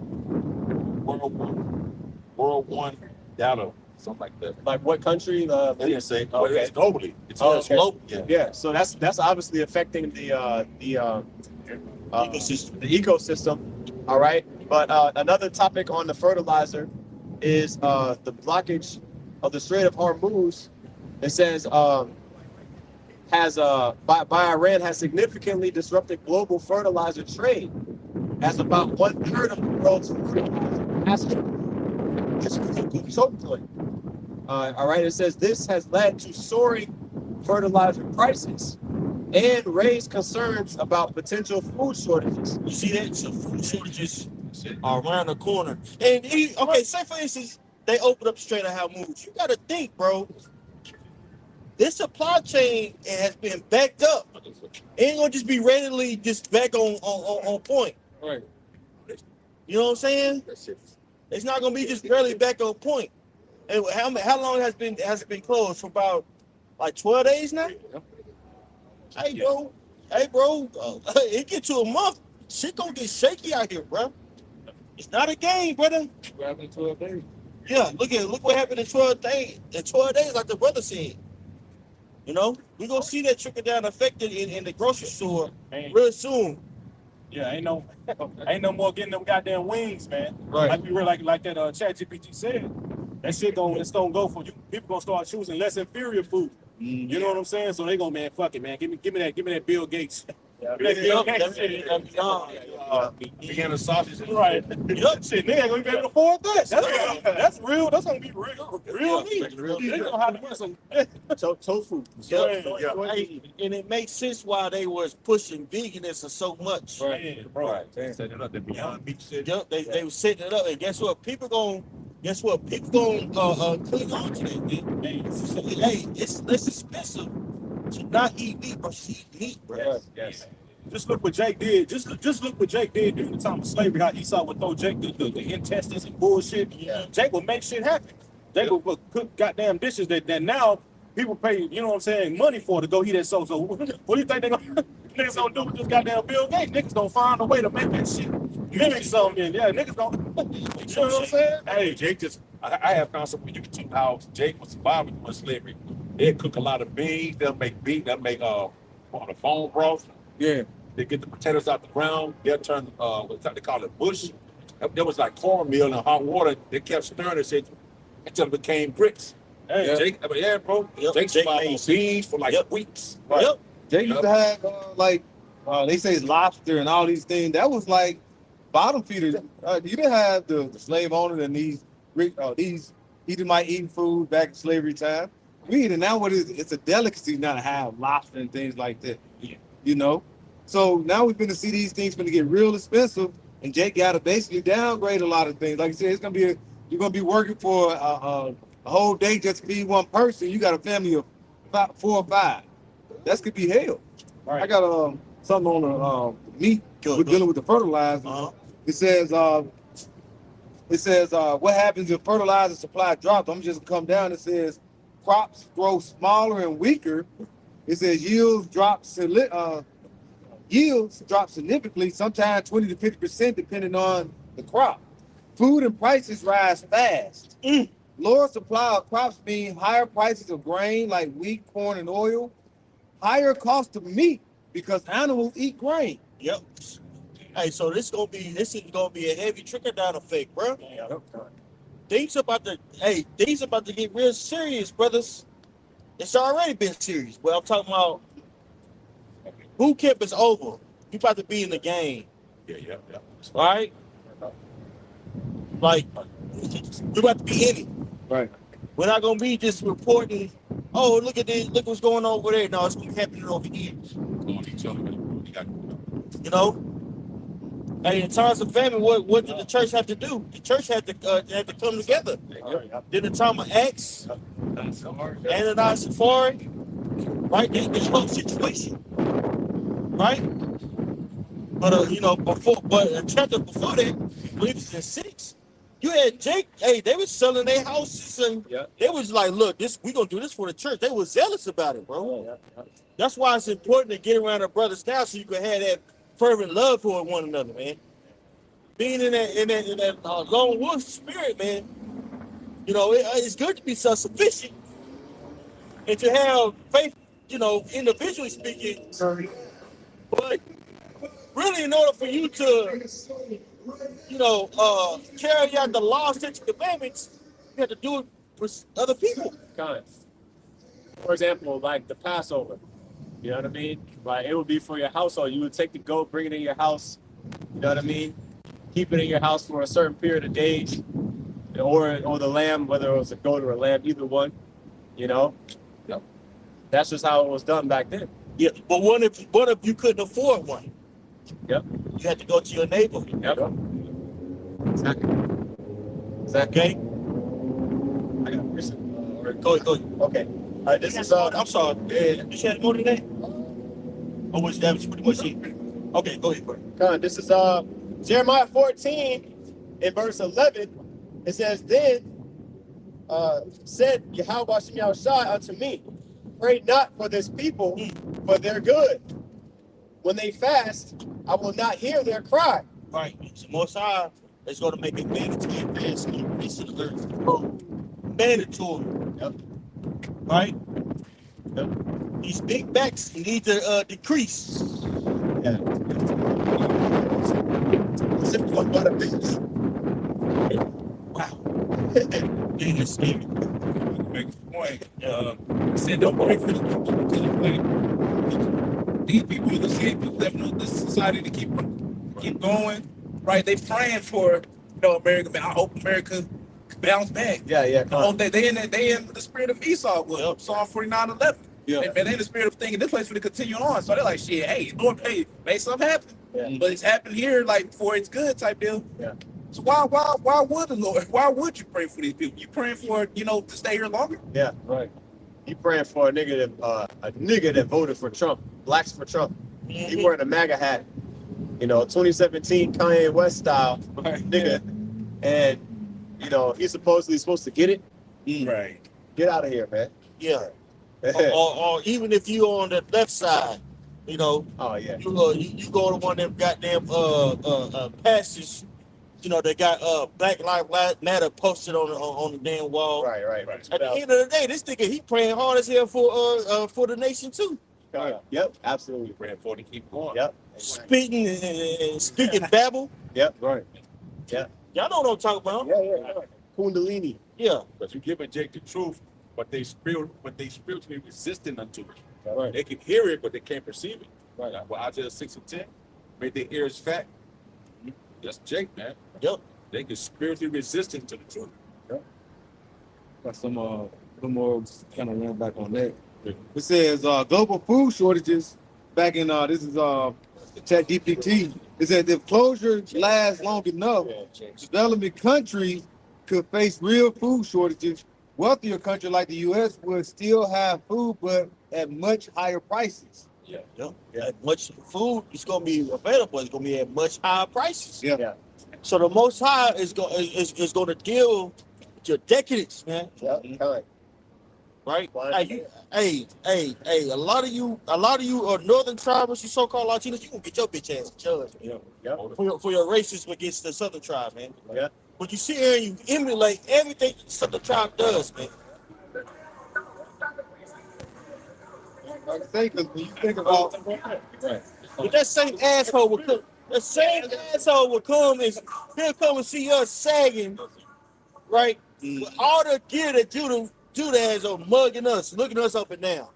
S5: World One data, something like that.
S3: Like what country?
S5: They didn't say.
S3: Okay.
S5: It's globally. It's
S3: Okay.
S5: global. Yeah.
S3: Yeah, so that's obviously affecting the
S1: Ecosystem.
S3: the ecosystem. All right, but another topic on the fertilizer is the blockage of the Strait of Hormuz. It says by Iran has significantly disrupted global fertilizer trade, as about 1/3 of the world's fertilizer passes through the choke point. All right, it says this has led to soaring fertilizer prices and raised concerns about potential food shortages.
S1: You see that? So food shortages are around the corner. And okay, say for instance, they open up Strait of Hormuz. You got to think, bro. This supply chain has been backed up. It ain't gonna just be readily just back on point.
S5: Right.
S1: You know what I'm saying?
S5: That's it.
S1: It's not gonna be just barely back on point. And how long has it been closed? For about like 12 days now? Hey bro, it get to a month, shit gonna get shaky out here, bro. It's not a game, brother.
S5: What happened in 12 days?
S1: Yeah, look what happened in 12 days. In 12 days, like the brother said. We gonna see that trickle down effect in the grocery store real soon.
S6: Yeah, ain't no more getting them goddamn wings, man.
S1: Right.
S6: Like that ChatGPT said. That shit it's gonna go for you. People gonna start choosing less inferior food.
S1: Mm-hmm.
S6: You know what I'm saying? So they gonna, man, fuck it, man. Give me that Bill Gates.
S3: Yeah,
S6: Give me that Bill Gates.
S5: Began the sausage.
S6: Right. Yup, shit, nigga ain't gonna be able to afford that. That's real. That's gonna be real meat. They gonna have to get some
S3: tofu.
S1: Hey, and it makes sense why they was pushing veganism so much.
S6: right, bro.
S5: Setting it up. The Beyond Meat said.
S1: Yep, they were setting it up, and guess what? People gonna cling on to that, man. Hey, it's less expensive to not eat meat, but to eat meat, bro.
S6: Yes. Just look what Jake did. Just look what Jake did during the time of slavery. How Esau would throw Jake the intestines and bullshit.
S1: Yeah.
S6: Jake would make shit happen. Jake would cook goddamn dishes that now people pay, you know what I'm saying, money for to go eat that. So what do you think niggas gonna do with this goddamn Bill Gates? Niggas gonna find a way to make that shit mimic something. Yeah, niggas gonna. You know what I'm saying?
S5: Hey, Jake I have found some YouTube how Jake was surviving with slavery. They cook a lot of beans. They'll make the bone broth.
S6: Yeah.
S5: They get the potatoes out the ground. They'll turn they call it bush. There was like cornmeal and hot water. They kept stirring it until it became grits.
S6: Hey,
S5: Jake, bro.
S1: Yep.
S5: Jake survived on
S1: made
S5: beans for like weeks.
S1: Right. Yep.
S4: They used to have they say lobster and all these things. That was like bottom feeders. You didn't have the slave owner and these Edomite eating food back in slavery time. We eat it now. It's a delicacy now to have lobster and things like that.
S5: Yeah.
S4: So now we're going to see these things going to get real expensive, and Jake got to basically downgrade a lot of things. Like I said, you're going to be working for a whole day just to feed one person. You got a family of 4 or 5. That could be hell.
S6: Right.
S4: I got something on the meat. We're dealing with the fertilizer.
S1: Uh-huh.
S4: It says what happens if fertilizer supply drops. I'm just come down. It says crops grow smaller and weaker. It says yields drop Yields drop significantly, sometimes 20 to 50% depending on the crop. Food and prices rise fast. Lower supply of crops mean higher prices of grain like wheat, corn, and oil. Higher cost of meat because animals eat grain.
S1: Yep. Hey, so this is gonna be a heavy trickle down effect, bro. Things about to get real serious, brothers. It's already been serious, but I'm talking about boot camp is over. You about to be in the game,
S5: Yeah.
S1: right? Like we're about to be in it.
S4: Right.
S1: We're not gonna be just reporting. Oh, look at this! Look what's going on over there. No, it's gonna be happening over here.
S5: On each other. We got
S1: You know. Hey, in times of famine, what did the church have to do? The church had to come together. Did the time of Acts, Ananias and Sapphira, right? The whole situation, right? But you know, but a chapter before that, I believe it's in 6. You had Jake. Hey, they was selling their houses and they was like, "Look, we gonna do this for the church." They was zealous about it, bro. That's why it's important to get around our brothers now, so you can have that fervent love for one another, man. Being in that lone wolf spirit, man. You know, it's good to be self-sufficient and to have faith. You know, individually speaking. But really, in order for you to, you know, carry out the law, statutes, and commandments, you have to do it with other people.
S3: For example, like the Passover. You know what I mean? Like it would be for your household. You would take the goat, bring it in your house. You know what I mean? Keep it in your house for a certain period of days, or the lamb, whether it was a goat or a lamb, either one. You know, that's just how it was done back then.
S1: Yeah, but what if you couldn't afford one?
S3: Yep.
S1: You had to go to your neighbor.
S3: Yep. Exactly.
S1: Okay.
S3: I got this.
S1: Go ahead.
S3: Okay. This is
S1: I'm sorry. You said more than that? Or was that pretty much it? Okay, go ahead, bro.
S3: This is Jeremiah 14 in verse 11. It says, "Then said Yahweh Shem Yahushai unto me, pray not for this people, for their good. When they fast, I will not hear their cry."
S1: Right. So Most High is going to make it mandatory advance in the earth. Mandatory.
S3: Yep.
S1: Right? Yep. These big backs need to decrease.
S3: Yeah. Simple about a business.
S1: Wow. Damn, it's scary.
S5: make a point. Said don't pray for the people because like, these people are the same people that want this society to keep going. Right? They praying for America. Man, I hope America bounce back.
S3: Yeah.
S5: Oh, they in the spirit of Esau. Well, Psalm 49:11.
S3: Yeah.
S5: They in the spirit of thinking this place for to continue on. So they're like, shit, hey, Lord, hey, make something happen.
S3: Yeah.
S5: But it's happened here, like for it's good type deal.
S3: Yeah.
S5: So why would the Lord? Why would you pray for these people? You praying for to stay here longer?
S3: Yeah, right. You praying for a nigga that voted for Trump, blacks for Trump. He wearing a MAGA hat, 2017 Kanye West style nigga, and he's supposedly supposed to get it.
S5: Right.
S3: Get out of here, man.
S1: Yeah. or even if you on the left side,
S3: Oh yeah.
S1: you go to one of them goddamn passages, they got Black Lives Matter posted on the damn wall.
S3: Right.
S1: At the end of the day, this nigga he praying hard as hell for the nation too.
S3: Yep, absolutely.
S5: Praying for it to keep going.
S3: Yep.
S1: Spitting and speaking babble.
S3: Yep. Right. Yeah.
S1: Y'all know what I'm talking about.
S3: Yeah. Kundalini.
S1: Yeah.
S5: Because you giving Jake the truth, but they spiritually resistant unto it.
S3: Right.
S5: They can hear it, but they can't perceive it.
S3: Right.
S5: Well, Isaiah 6:10 made their ears fat. That's Jake, man.
S1: Yep.
S5: They can spiritually resistant to the truth.
S4: Got some little more kind of run back on that. It says global food shortages. Back in this is ChatGPT. It said if closure lasts long enough, developing countries could face real food shortages. Wealthier countries like the U.S. would still have food, but at much higher prices.
S1: Yeah. Much food is gonna be available. It's gonna be at much higher prices.
S3: Yeah.
S1: So the Most High is going to deal with your decadence, man.
S3: Yeah.
S1: right? Hey, a lot of you northern tribers, you so-called Latinos, you gonna get your bitch ass judged, man.
S3: Yeah.
S1: For your racism against the southern tribe, man.
S3: Yeah.
S1: But you sit here and you emulate everything the southern tribe does, man.
S4: Like I say, because when you think about
S1: But that same asshole will come. The same asshole will come and he'll come and see us sagging, right? With all the gear that Judah has on, mugging us, looking us up and down.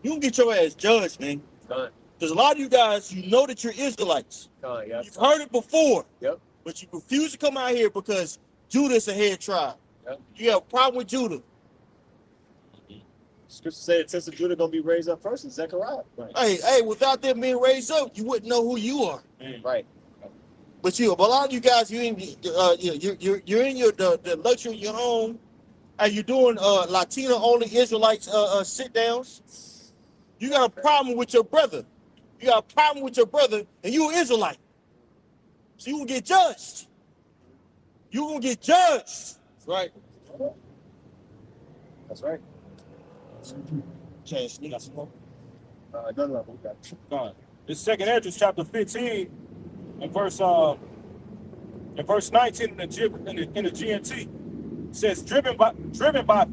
S1: You can get your ass judged, man. Because a lot of you guys, you know that you're Israelites.
S3: Yeah.
S1: You've heard it before.
S3: Yep.
S1: But you refuse to come out here because Judah's a head tribe.
S3: Yep.
S1: You have a problem with Judah.
S3: Scripture said, since Judah gonna be raised up first, is Zechariah. Right.
S1: Hey, without them being raised up, you wouldn't know who you are.
S3: Right.
S1: But a lot of you guys, you're in the luxury of your home, and you're doing Latino only Israelites sit downs. You got a problem with your brother. You got a problem with your brother, and you're an Israelite. So you will get judged. You gonna get judged, right?
S3: That's right.
S1: Chance, you got some more?
S3: No, we got it.
S6: God. This Second Esdras chapter 15 and verse 19 in the GNT says, driven by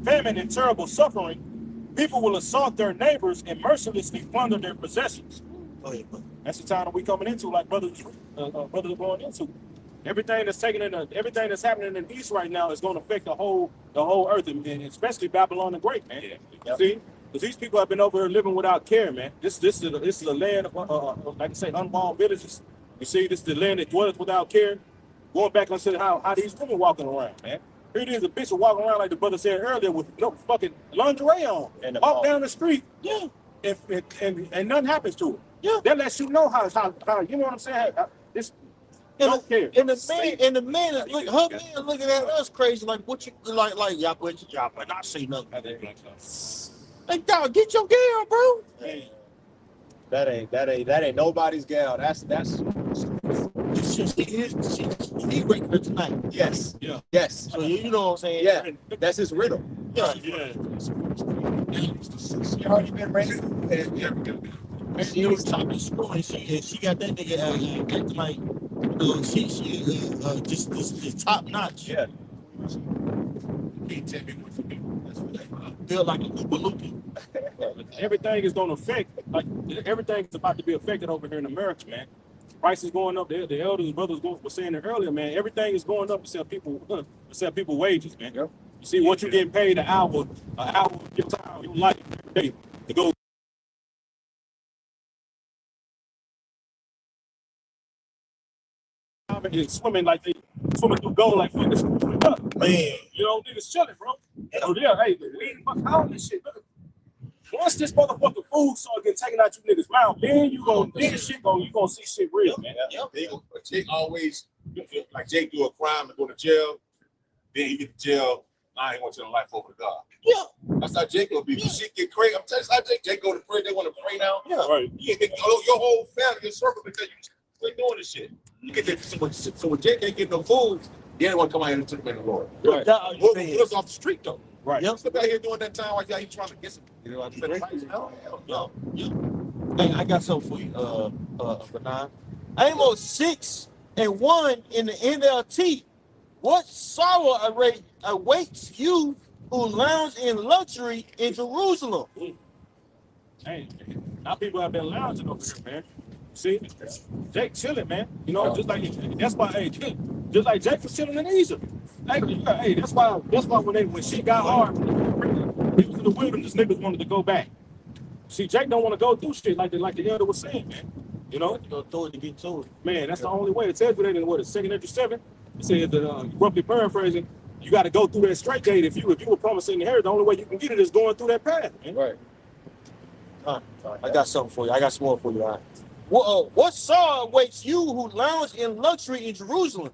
S6: famine and terrible suffering, people will assault their neighbors and mercilessly plunder their possessions.
S1: Go ahead, brother.
S6: That's the time that we coming into, like brothers are going into. Everything that's everything that's happening in the East right now is going to affect the whole earth, and especially Babylon the Great, man.
S3: Yep.
S6: See, because these people have been over here living without care, man. This is a land of like I say, unbound villages. You see, this is the land that dwelleth without care. Going back and saying how these women walking around, man. Here it is, a bitch walking around like the brother said earlier with no fucking lingerie on,
S3: And
S6: walk down the street,
S1: Yeah,
S6: and nothing happens to her.
S1: yeah.
S6: That lets you know how you know what I'm saying. This
S1: And
S6: don't care.
S1: the man is looking, her man looking at us crazy like what you like y'all put your job and not say nothing. Like dog, get your girl, bro.
S3: That ain't nobody's gal. That's
S1: He waiting for tonight.
S3: yes.
S6: Yeah.
S3: Yes.
S1: So you know what I'm saying?
S3: Yeah. That's his riddle.
S1: Yeah.
S3: She already been raised.
S1: And she was chopping screw and she got that nigga acting like she just top notch.
S3: Yeah.
S5: Can't tell me what to do. That's what they
S1: Feel like a Oompa Loompa.
S6: Everything is going to affect, like everything is about to be affected over here in America, man. Price is going up. The elders and brothers were saying it earlier, man. Everything is going up except people wages, man.
S3: Yep.
S6: You see what you're getting paid an hour of your time, your life every day to go. And swimming like they swimming through gold like fitness. Man, you know niggas chilling, bro. Oh yeah, hey, we ain't fucking all this shit, look. Once this motherfucking food start getting taken out you niggas' mouth, then you gonna see shit real, man.
S5: Jake always, like Jake do a crime and go to jail, then he get to jail. I ain't want to life over to God.
S1: Yeah.
S5: That's how Jake gonna be. When shit get crazy, I'm telling you, how Jake go to pray. They want to pray now.
S1: Yeah.
S6: Right.
S5: You get your whole family, your circle, because you quit doing this shit. You get that so when Jake ain't get no food, he ain't want to come out here and took him in the Lord.
S6: Right.
S5: He was off the street though.
S6: Right.
S1: Yep.
S5: Still out here doing that time while y'all ain't trying to get some. You know,
S1: No. Hey, I got something for you, Bernard. Amos 6:1 in the NLT. What sorrow awaits you who lounge in luxury in Jerusalem?
S6: Hey, now people have been lounging over here, man. See, Jake chilling, man. You know, just like that's why. Hey, just like Jake was chilling in Egypt. Hey, that's why when shit got hard, he was in the wilderness. Niggas wanted to go back. See, Jake don't want to go through shit like the elder was saying, man. You know,
S1: Throw it to get to it.
S6: man, that's the only way. It tells you that in what, 2 Esdras 7. It says that roughly paraphrasing, you got to go through that straight gate. If you were promising to inherit, the only way you can get it is going through that path, man.
S3: Right.
S1: I got something for you. I got some more for you. All right. What sorrow awaits you who lounge in luxury in Jerusalem,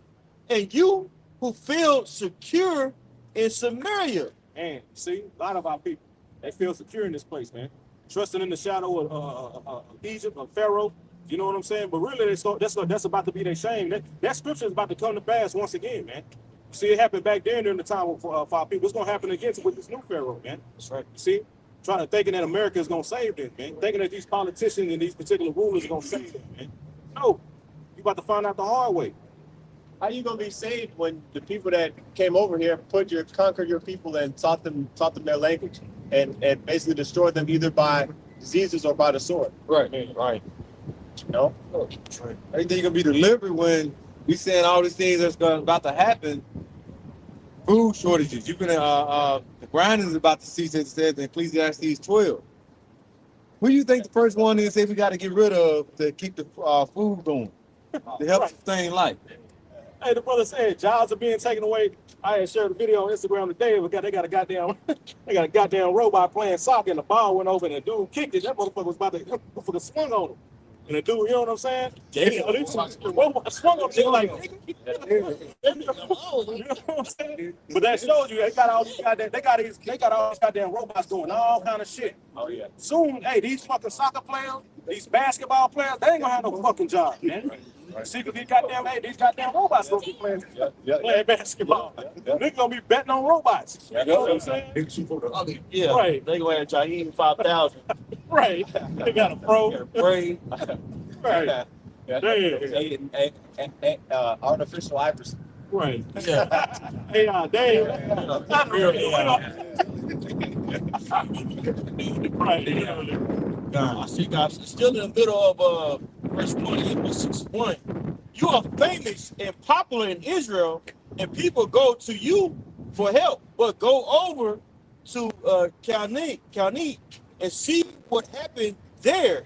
S1: and you who feel secure in Samaria?
S6: And see, a lot of our people, they feel secure in this place, man. Trusting in the shadow of Egypt, of Pharaoh. You know what I'm saying? But really, that's about to be their shame. That scripture is about to come to pass once again, man. See, it happened back then during the time of our people. It's gonna happen again with this new Pharaoh, man.
S1: That's right.
S6: See, thinking that America is gonna save them, man. Thinking that these politicians and these particular rulers are gonna save them, man. No, you about to find out the hard way.
S3: How you gonna be saved when the people that came over here conquered your people and taught them their language and basically destroyed them either by diseases or by the sword?
S1: Right. Right.
S3: You know?
S1: That's right.
S4: Everything gonna be delivered when we saying all these things that's about to happen. Food shortages. You can the grinding is about to cease. It says in Ecclesiastes 12. Who do you think the first one is? If we got to get rid of to keep the food going to help sustain life?
S6: Hey, the brother said jobs are being taken away. I had shared a video on Instagram today. They got a goddamn robot playing soccer, and the ball went over, and the dude kicked it. That motherfucker was about to swung on him. And the dude, you know what I'm saying?
S1: Damn.
S6: The robot swung on him. Like, you know what I'm saying? But that shows you they got all these goddamn robots doing all kind of shit.
S1: Oh yeah.
S6: Soon, hey, these fucking soccer players, these basketball players, they ain't gonna have no fucking job, man. See, because these goddamn robots gonna be playing basketball. They're gonna be betting on robots. You know what I'm saying?
S1: Yeah.
S6: Right.
S1: They gonna have Jaheim 5000.
S6: Right. They got a pro.
S1: Brain.
S6: Right. Damn.
S3: Artificial Iverson.
S6: Right.
S1: Yeah.
S6: Hey, damn. Not real. Right.
S1: I see, guys. Still in the middle of verse 1. You are famous and popular in Israel, and people go to you for help. But go over to Kalni and see what happened there.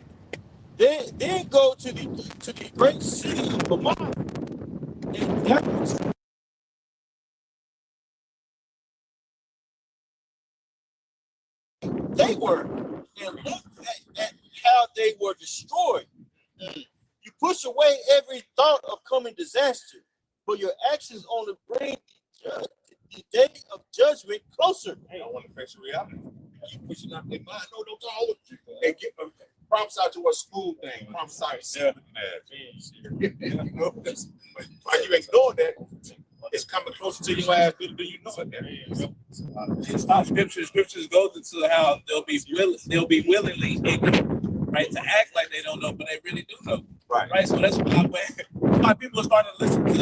S1: Then go to the great city of Hamath, and that they were, and look at how they were destroyed. You push away every thought of coming disaster, but your actions only bring the day of judgment closer.
S5: Hey, I want to face reality. You pushing out their mind. No, don't go over. And get prophesy to a school thing. Prophesy to you know, why you ignore that? It's coming closer to your ass. Do you know it?
S2: Scriptures goes into how they'll be willingly ignorant, right? To act like they don't know, but they really do know. Right. So that's why people are starting to listen to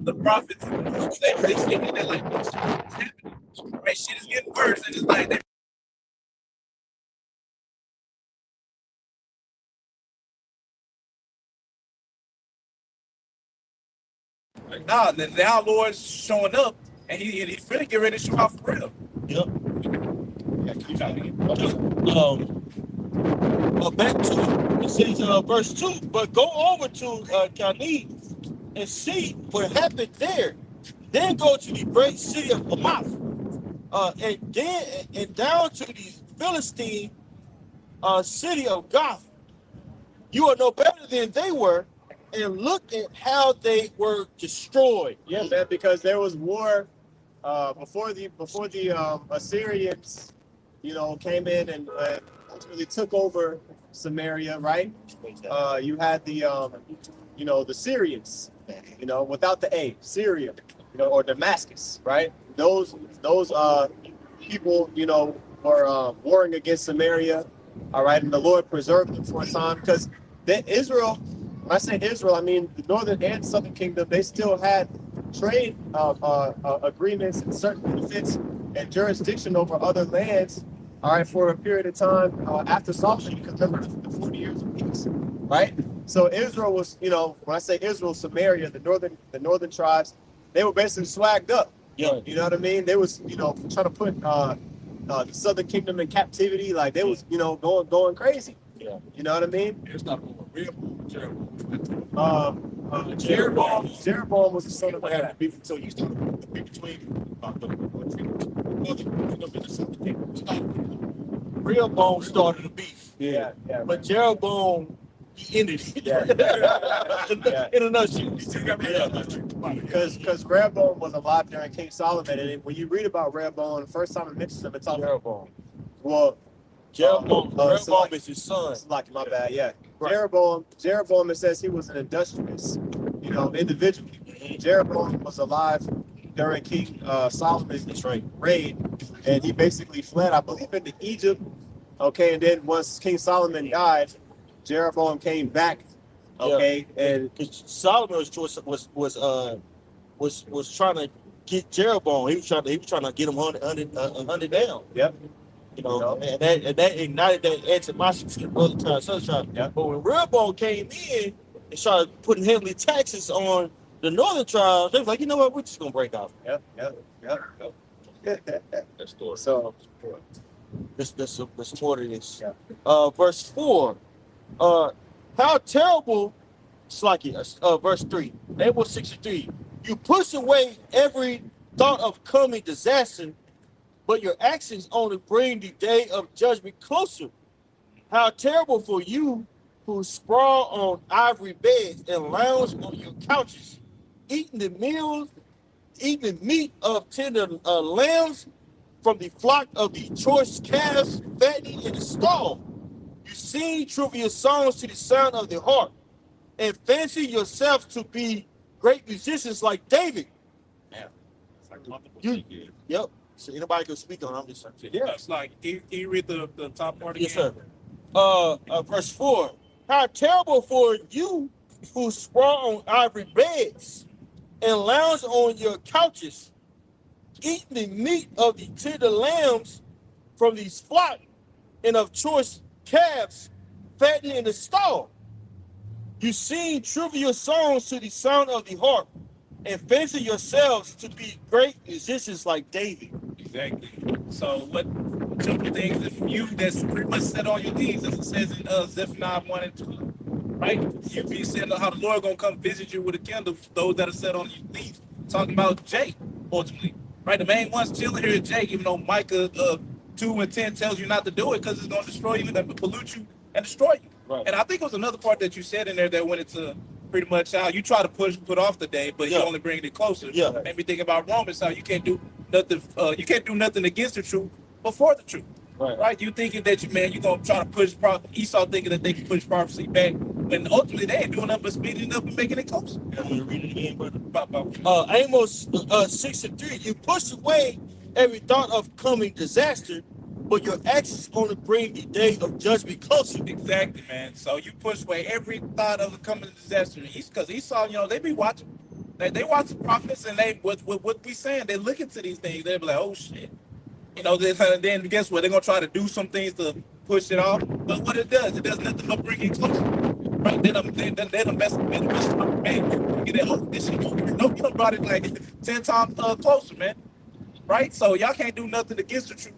S2: the prophets. They think they're like, what's happening? Right? Shit is getting worse, and it's like now Lord's showing up, and he's really getting ready to show out for real.
S1: Yep. Back to it says verse 2. But go over to Kalni and see what happened there. Then go to the great city of Hamath, and down to the Philistine city of Gath. You are no better than they were, and look at how they were destroyed.
S3: Yeah, man, because there was war before the Assyrians, came in and ultimately took over Samaria, right? You had the Syrians, without the A, Syria, or Damascus, right? Those people, were warring against Samaria, all right, and the Lord preserved them for a time because Israel. When I say Israel, I mean the northern and southern kingdom. They still had trade agreements and certain benefits and jurisdiction over other lands. All right, for a period of time after Solomon, because remember the 40 years of peace, right? So Israel was, when I say Israel, Samaria, the northern tribes, they were basically swagged up.
S1: Yeah.
S3: You know what I mean? They was, trying to put the southern kingdom in captivity. Like they was, going crazy.
S1: Yeah.
S3: You know what I mean?
S5: It's not real.
S3: Jeroboam was the son of
S5: People had to be until you started to be between
S1: Rehoboam started the beef.
S3: Yeah.
S1: But Jeroboam, he ended it. In a nutshell.
S3: Because Rehoboam was alive during King Solomon, and when you read about Rehoboam, the first time it mentions him, it's on Jeroboam. Well,
S1: Jeroboam is his son.
S3: Like my bad, yeah.
S1: Right.
S3: Jeroboam, it says he was an industrious, individual. Jeroboam was alive during King Solomon's reign, and he basically fled, I believe, into Egypt. Okay, and then once King Solomon died, Jeroboam came back. Okay, and
S1: because Solomon was trying to get Jeroboam. He was trying to get him 100 down.
S3: Yep.
S1: You know, and that ignited that animosity to the northern tribe, southern tribe.
S3: Yep.
S1: But when Rehoboam came in and started putting heavily taxes on the northern tribes, they was like, you know what, we're just gonna break off.
S3: Yep.
S5: That story.
S3: So
S1: Let's support this.
S3: Yeah.
S1: Verse 4. How terrible, Slacky, verse 3. Amos 63. You push away every thought of coming disaster, but your actions only bring the day of judgment closer. How terrible for you who sprawl on ivory beds and lounge on your couches, eating the meat of tender lambs from the flock of the choice calves, fattening in the stall. You sing trivial songs to the sound of the harp, and fancy yourselves to be great musicians like David.
S5: It's like multiple
S1: You-
S5: things.
S1: Yep. So anybody can speak on it. I'm just saying.
S2: Yeah, it's like, can you read the top part again?
S1: Yes, sir. Verse 4. How terrible for you who sprawl on ivory beds and lounge on your couches, eating the meat of the tender lambs from these flock and of choice calves fattening in the stall. You sing trivial songs to the sound of the harp and fancy yourselves to be great musicians like David.
S2: Exactly. So what two things that you that's pretty much set on your knees, as it says in Zephaniah 1 and 2, right? You be saying how the Lord gonna come visit you with a candle, those that are set on your knees. Talking about Jake, ultimately. Right? The main ones chilling here is Jake, even though Micah 2 and 10 tells you not to do it because it's gonna destroy you and pollute you and destroy you.
S1: Right.
S2: And I think it was another part that you said in there that went into pretty much how you try to put off the day, but you
S1: Yeah.
S2: only bring it closer.
S1: Yeah.
S2: Made me think about Romans, how you can't do nothing against the truth before the truth. Right? You thinking that you're gonna try to push Esau thinking that they can push prophecy back, when ultimately they ain't doing nothing but speeding it up and making it closer.
S1: I'm gonna read it again, brother.
S2: Bop.
S1: Amos 6 and 3. You push away every thought of coming disaster, but your actions only bring the day of judgment closer.
S2: Exactly, man. So you push away every thought of the coming disaster. Because Esau, they be watching. They watch the prophets, and they what we saying. They look into these things. They be like, oh shit. Then guess what? They're gonna try to do some things to push it off. But what it does nothing but bring it closer. Right? They done mess up, man. Get that, oh, this shit, you brought it like 10 times closer, man. Right? So y'all can't do nothing against the truth,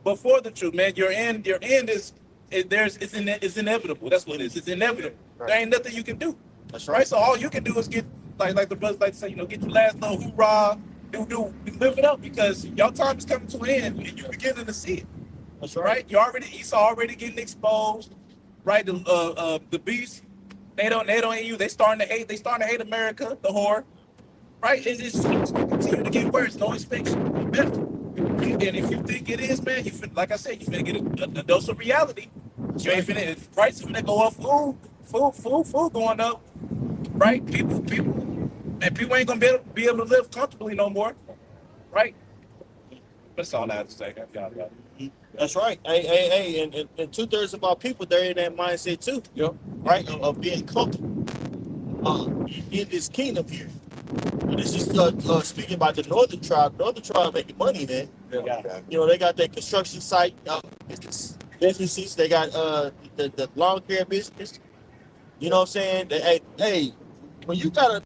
S2: but for the truth, man. Your end is it's inevitable. That's what it is. It's inevitable.
S1: Right.
S2: There ain't nothing you can do.
S1: That's
S2: Right? So all you can do is get like the brothers like to say, get your last little hoorah, live it up, because your time is coming to an end and you're beginning to see it.
S1: That's
S2: Right? Esau already getting exposed. Right? The beast, they don't hate you. They starting to hate America, the whore. Right? It's just continue to get worse. No inspection. Better. And if you think it is, man, like I said, you finna get a dose of reality. You ain't finna, if prices finna go up, food going up. Right? People ain't gonna be able to live comfortably no more. Right? That's all I have to say.
S1: That's right. Hey, and 2/3 of our people, they're in that mindset too.
S2: Yep.
S1: Right? Of being comfortable in this kingdom here. And this is speaking about the northern tribe. Northern tribe making money, man.
S3: yeah.
S1: They got their construction site businesses. They got the lawn care business. You know what I'm saying? Hey, when you got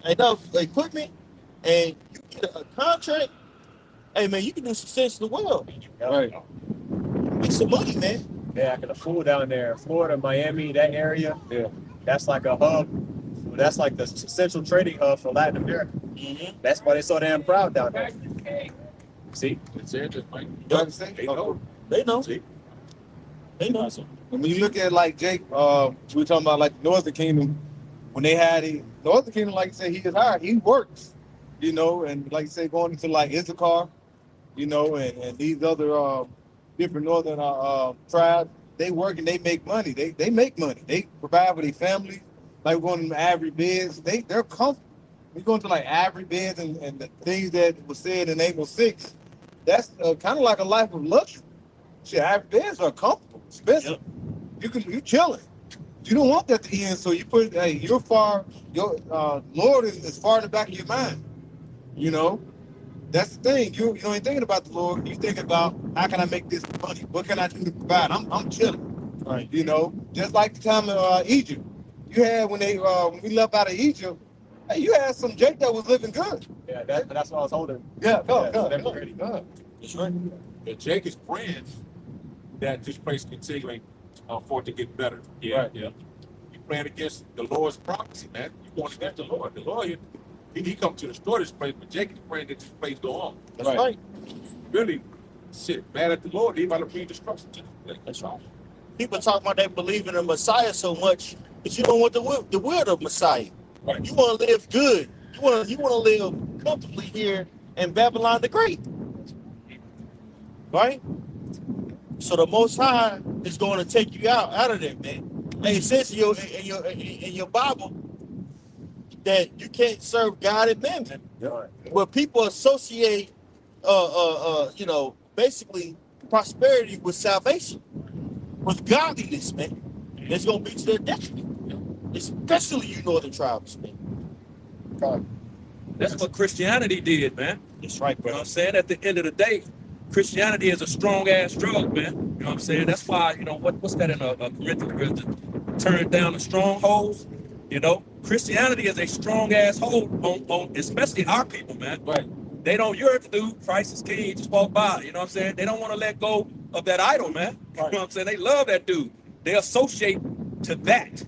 S1: enough equipment and you get a contract, hey man, you can do some sense in the world.
S3: Right.
S1: Make some money, man.
S3: Yeah, the food down there, Florida, Miami, that area.
S5: Yeah.
S3: That's like a hub. That's like the central trading hub for Latin America.
S1: Mm-hmm.
S3: That's why they're so damn proud down there. See?
S5: It's interesting, Mike.
S1: Yep.
S5: They know.
S1: They know.
S5: See?
S1: They know.
S4: When you look at like Jake, we were talking about like the Northern Kingdom, when they had the Northern Kingdom, like you said, he is hired, he works, and like you say, going into like Issachar, and these other different northern tribes, they work and they make money. They make money. They provide for their families. Like going in the ivory beds, they're comfortable. we go into like Ivory beds and the things that were said in Amos 6, that's kind of like a life of luxury. Shit, Ivory beds are comfortable, expensive.
S1: Yep.
S4: You chilling. You don't want that to end, so you put, hey, you're far, your Lord is far in the back of your mind. You know, that's the thing. You ain't thinking about the Lord. You thinking about, how can I make this money? What can I do to provide? I'm chilling.
S1: Right.
S4: You know, just like the time of Egypt. You had when we left out of Egypt, hey, you had some Jake that was living good.
S3: Yeah, that's what I was holding.
S4: Yeah, go.
S3: That's pretty good.
S1: That's right.
S5: And Jake is praying that this place continuing for it to get better. Yeah,
S3: Right.
S5: yeah. You praying against the Lord's prophecy, man. You going against the Lord. The Lord, he come to destroy this place, but Jake is praying that this place go on.
S1: That's right.
S5: Really, shit, mad at the Lord. He about to bring destruction to this place.
S1: That's right. People talk about they believe in the Messiah so much, but you don't want the will of Messiah.
S5: Right.
S1: You want to live good. You want to live comfortably here in Babylon the Great. Right? So the Most High is going to take you out of there, man. And it says in your Bible that you can't serve God and mammon.
S3: Yeah.
S1: Where people associate, basically prosperity with salvation, with godliness, man. It's going to be to their detriment, especially you northern tribes, man.
S7: That's what Christianity did, man.
S1: That's right,
S7: You know
S1: bro.
S7: what I'm saying? At the end of the day, Christianity is a strong ass drug, man. You know what I'm saying? That's why, what's that in Corinthians? Turn down the strongholds. You know, Christianity is a strong ass hold on especially our people, man.
S5: Right.
S7: They don't, you heard the dude, Christ is king, just walk by. You know what I'm saying? They don't want to let go of that idol, man. You know what I'm saying? They love that dude. They associate to that,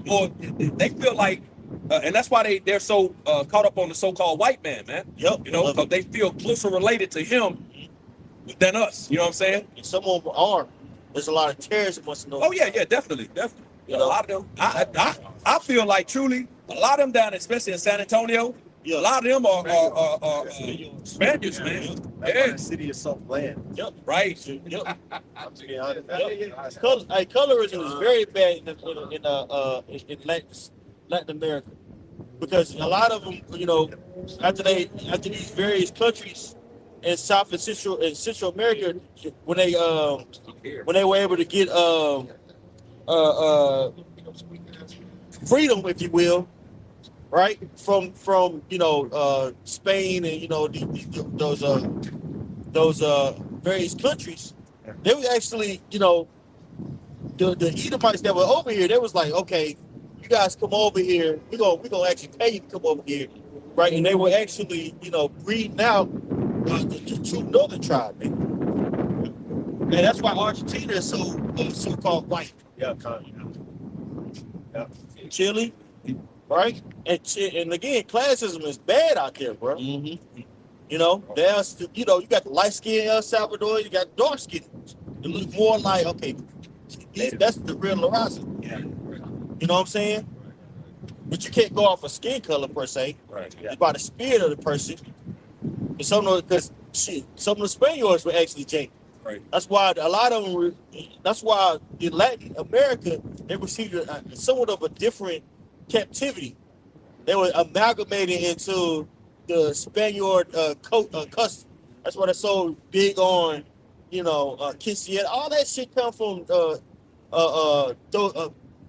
S7: or they feel like, and that's why they're so caught up on the so-called white man, man.
S1: Yep.
S7: Because they feel closer related to him than us. You know what I'm saying?
S1: And some of them are. There's a lot of terrorists amongst them.
S7: Oh yeah, definitely.
S1: You
S7: A
S1: know?
S7: lot of them, I feel like truly, a lot of them down, especially in San Antonio,
S1: Yeah.
S7: a lot of them are Spaniards, man. Yeah,
S3: The city is so bland.
S1: Yep.
S7: right.
S1: Yep.
S3: I'm to be honest.
S1: Colorism is very bad in Latin America, because a lot of them, after these various countries in South and Central America, when they were able to get freedom, if you will, right, from Spain and those various countries, they were actually the Edomites that were over here. They was like, okay, you guys come over here. We gonna actually pay you to come over here, right? And they were actually breeding out the true northern tribe, man. And that's why Argentina is so called white.
S3: Yeah,
S1: Chile, right? And again, classism is bad out there, bro.
S7: Mm-hmm.
S1: There's you got the light skinned El Salvador, you got dark skinned. It look more like, okay, that's the real Laraza.
S3: Yeah.
S1: You know what I'm saying? But you can't go off of skin color per se.
S3: Right.
S1: It's by the spirit of the person. And some of the Spaniards were actually Jake.
S7: Right.
S1: That's why a lot of them. That's why in Latin America they received somewhat of a different captivity. They were amalgamated into the Spaniard custom. That's why they're so big on, quinceañera. All that shit come from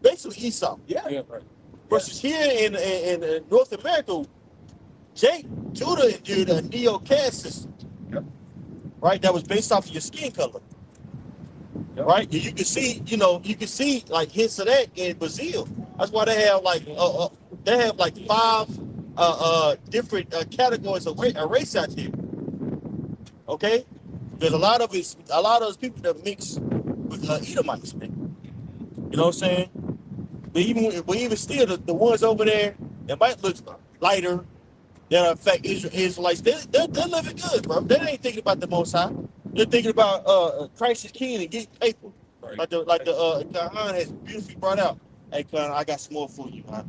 S1: basically Esau.
S7: Yeah, right.
S1: Versus here in North America, Judah did a neo-caste system.
S3: Yep.
S1: Right, that was based off of your skin color.
S3: Yep.
S1: Right, and you can see like hints of that in Brazil. That's why they have like 5 different categories of race out there. Okay, there's a lot of those people that mix with Edomites, man. You know what I'm saying? But even still, the ones over there that might look lighter, that affect Israelites, they're living good, bro. They ain't thinking about the Most High. They're thinking about Christ is king and getting paper.
S7: Right.
S1: Like the Kahan has beautifully brought out. Hey, Kahan, I got some more for you, man.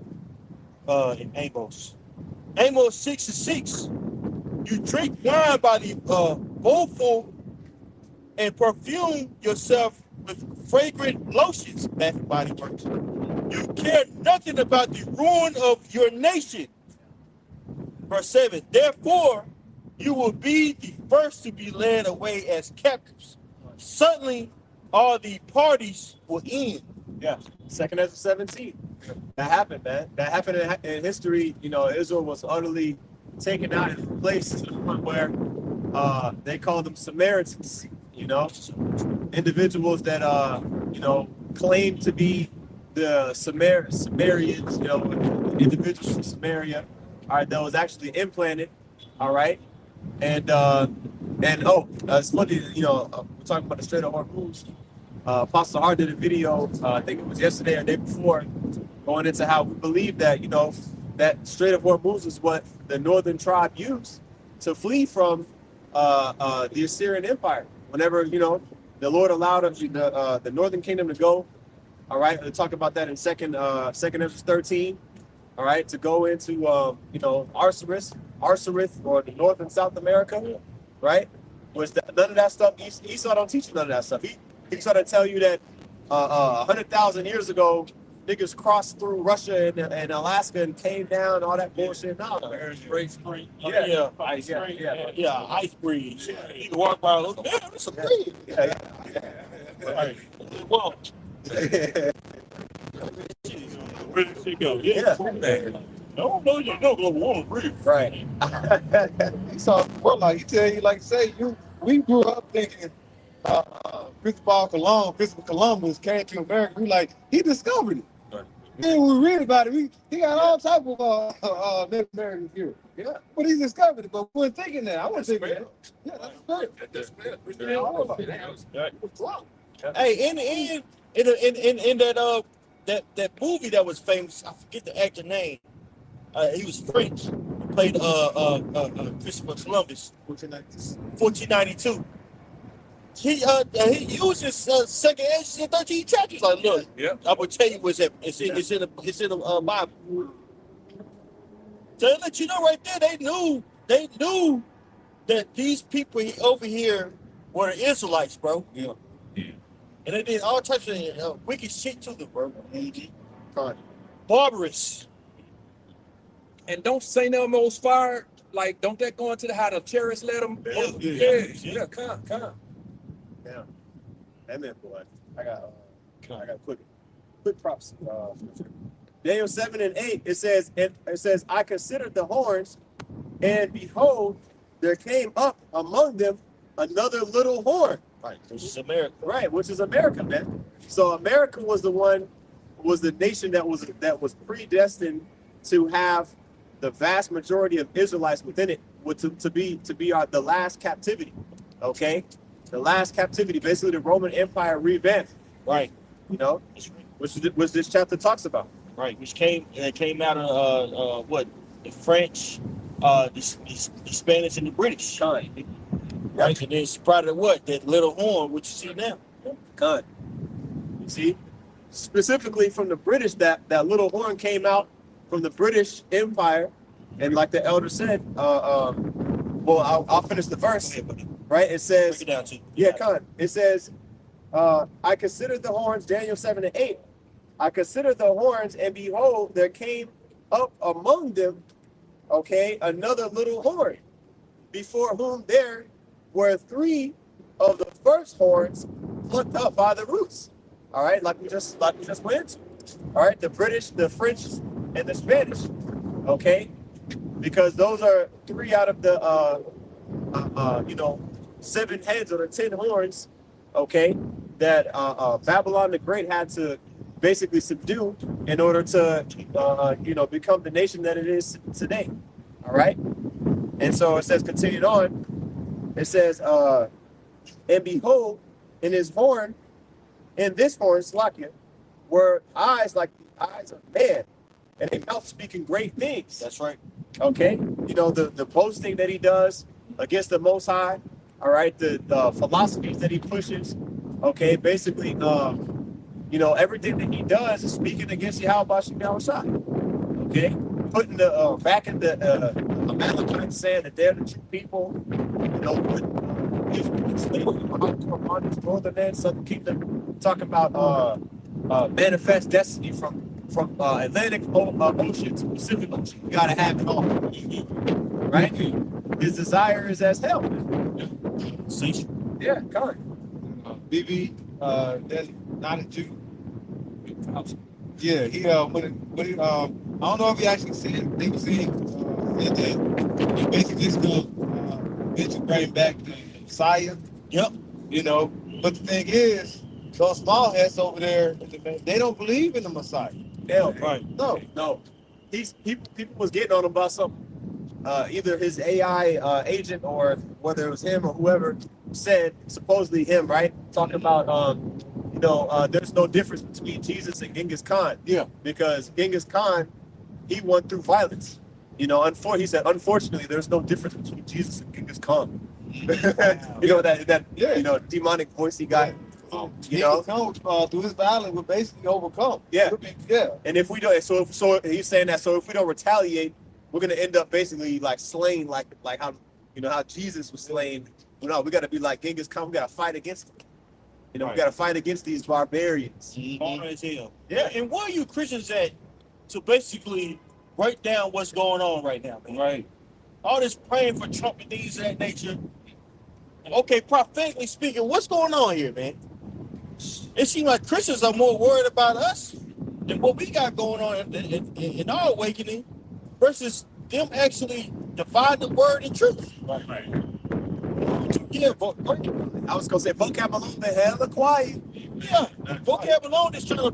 S1: In Amos 6:6. You drink wine by the bowlful and perfume yourself with fragrant lotions, Bath and Body Works. You care nothing about the ruin of your nation. Verse 7, therefore you will be the first to be led away as captives. Suddenly all the parties will end.
S3: Yeah, 2nd Ezra 17. That happened, man. That happened in history. You know, Israel was utterly taken out and replaced to the point where they called them Samaritans. You know, individuals that you know, claim to be the Sumerians. You know, individuals from Samaria. All right, that was actually implanted. All right, and it's funny. You know, we're talking about the Strait of Hormuz. Apostle Hart did a video, I think it was yesterday or the day before, going into how we believe that, you know, that Strait of Hormuz is what the northern tribe used to flee from the Assyrian Empire. Whenever, you know, the Lord allowed the northern kingdom to go, all right, we'll talk about that in second Ezra 13, all right, to go into, you know, Arsarith, or the North and South America, right? None of that stuff, Esau don't teach you none of that stuff. He tried to tell you that 100,000 years ago, niggas crossed through Russia and Alaska and came down, all that bullshit. No,
S7: Great spring.
S1: Yeah,
S6: Ice cream.
S1: ice breeze. You can walk by, look, man, it's a breeze. Right. Well, where did she go? Yeah. No, you don't go warm breeze.
S3: Right.
S4: So, well, like you tell you, like say, we grew up thinking Christopher Columbus came to America. We like, he discovered it.
S7: Right.
S4: Then we read about it. He got all type of Native Americans here. Yeah, but he discovered it. But we weren't thinking that. I wasn't thinking that. Yeah, that's great.
S1: Hey, in that movie that was famous, I forget the actor name. He was French. He played Christopher Columbus. 1492. He uses second Ezra in 13 chapters. Like, look,
S7: Yeah.
S1: I will tell you what's it's in the Bible. So they let you know right there. They knew that these people over here were the Israelites, bro.
S4: Yeah.
S1: And they did all types of wicked shit to them, bro. Barbarous.
S7: And don't say no most fired. Like, don't that go into how the terrorists let them? Yeah. Come.
S3: Yeah. Amen, boy. I got quick props. Daniel 7 and 8. It says, I considered the horns, and behold, there came up among them another little horn.
S1: Right, which is America.
S3: Right, which is America, man. So America was the nation that was predestined to have the vast majority of Israelites within it, to be the last captivity. Okay, the last captivity, basically the Roman Empire revamped.
S1: Right,
S3: you know, which this chapter talks about.
S1: Right, which came out of the French, the Spanish, and the British. Right, and then sprouted that little horn, which you see now.
S3: You see, specifically from the British, that little horn came out from the British Empire, and like the elder said, well, I'll finish the verse. Right, it says,
S1: break it down too.
S3: It says, I considered the horns, Daniel 7 and 8. I considered the horns, and behold, there came up among them, another little horn, before whom there were 3 of the first horns plucked up by the roots. All right, like we just went into. All right, the British, the French, and the Spanish. Okay, because those are 3 out of the 7 heads or the 10 horns. Okay, that Babylon the Great had to basically subdue in order to become the nation that it is today. All right, and so it says, continued on. It says, and behold, in this horn, Slakia, were eyes like the eyes of man, and a mouth speaking great things.
S1: That's right.
S3: Okay, the boasting that he does against the Most High. All right, the philosophies that he pushes. Okay, basically, everything that he does is speaking against Yahweh Shai. Okay, putting the back in the Amalekites, saying that they're the true people. Northern and Southern Kingdom, talking about manifest destiny from from Atlantic Ocean to Pacific Ocean. We gotta have it all, right? His desire is as hell.
S1: See?
S3: Yeah, God.
S4: BB, then not a Jew. Yeah, he when he, I don't know if he actually said they were saying said that he basically just gonna eventually bring back the Messiah.
S1: Yep.
S4: You know, but the thing is, those small heads over there, they don't believe in the Messiah.
S3: Hell,
S1: Right.
S3: no. People was getting on him about something. Either his AI agent or whether it was him or whoever said, supposedly him, right? Talking about there's no difference between Jesus and Genghis Khan.
S4: Yeah.
S3: Because Genghis Khan, he won through violence. You know, he said, unfortunately, there's no difference between Jesus and Genghis Khan. You know, that
S4: Yeah.
S3: demonic voice he got. You know,
S4: through his violence, we're basically overcome.
S3: Yeah.
S4: Yeah.
S3: and if we don't, so he's saying that. So if we don't retaliate, we're gonna end up basically like slain, like how how Jesus was slain. We gotta be like Genghis Khan. We gotta fight against him. We gotta fight against these barbarians.
S1: Hard as hell.
S3: Yeah.
S1: And where are you Christians at to basically break down what's going on right now, man?
S6: Right.
S1: All this praying for Trump and things of that nature. Okay, prophetically speaking, what's going on here, man? It seems like Christians are more worried about us than what we got going on in our awakening versus them actually divide the word and truth.
S6: Right.
S1: Yeah,
S3: I was gonna say vocab alone, the hella quiet.
S1: yeah. Vocab alone is trying to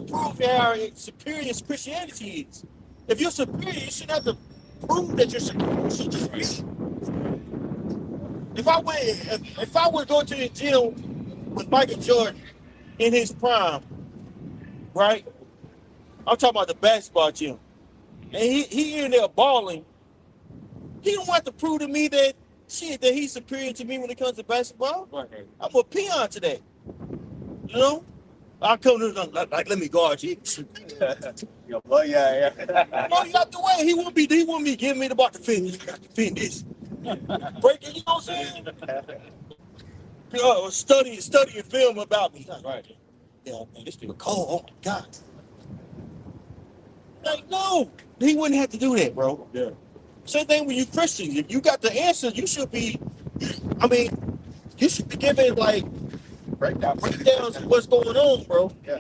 S1: prove how superior Christianity is. If you're superior, you shouldn't have to prove that you're superior. You should just be. If I would go to the gym with Michael Jordan in his prime, right? I'm talking about the basketball gym. And he in there balling. He don't have to prove to me that he's superior to me when it comes to basketball.
S6: Right.
S1: I'm a peon today. You know? I come to like let me guard you.
S3: Well, yeah.
S1: No, you out the way. He wouldn't be giving me the ball to defend this. I got to defend this. Break it, you know what I'm saying? Studying film about me.
S6: Right.
S1: Yeah, man, this nigga cold. Oh my God. Like, no, he wouldn't have to do that, bro.
S6: Yeah.
S1: Same thing with you Christians. If you got the answer, you should be giving like breakdowns of what's going on, bro.
S3: Yeah.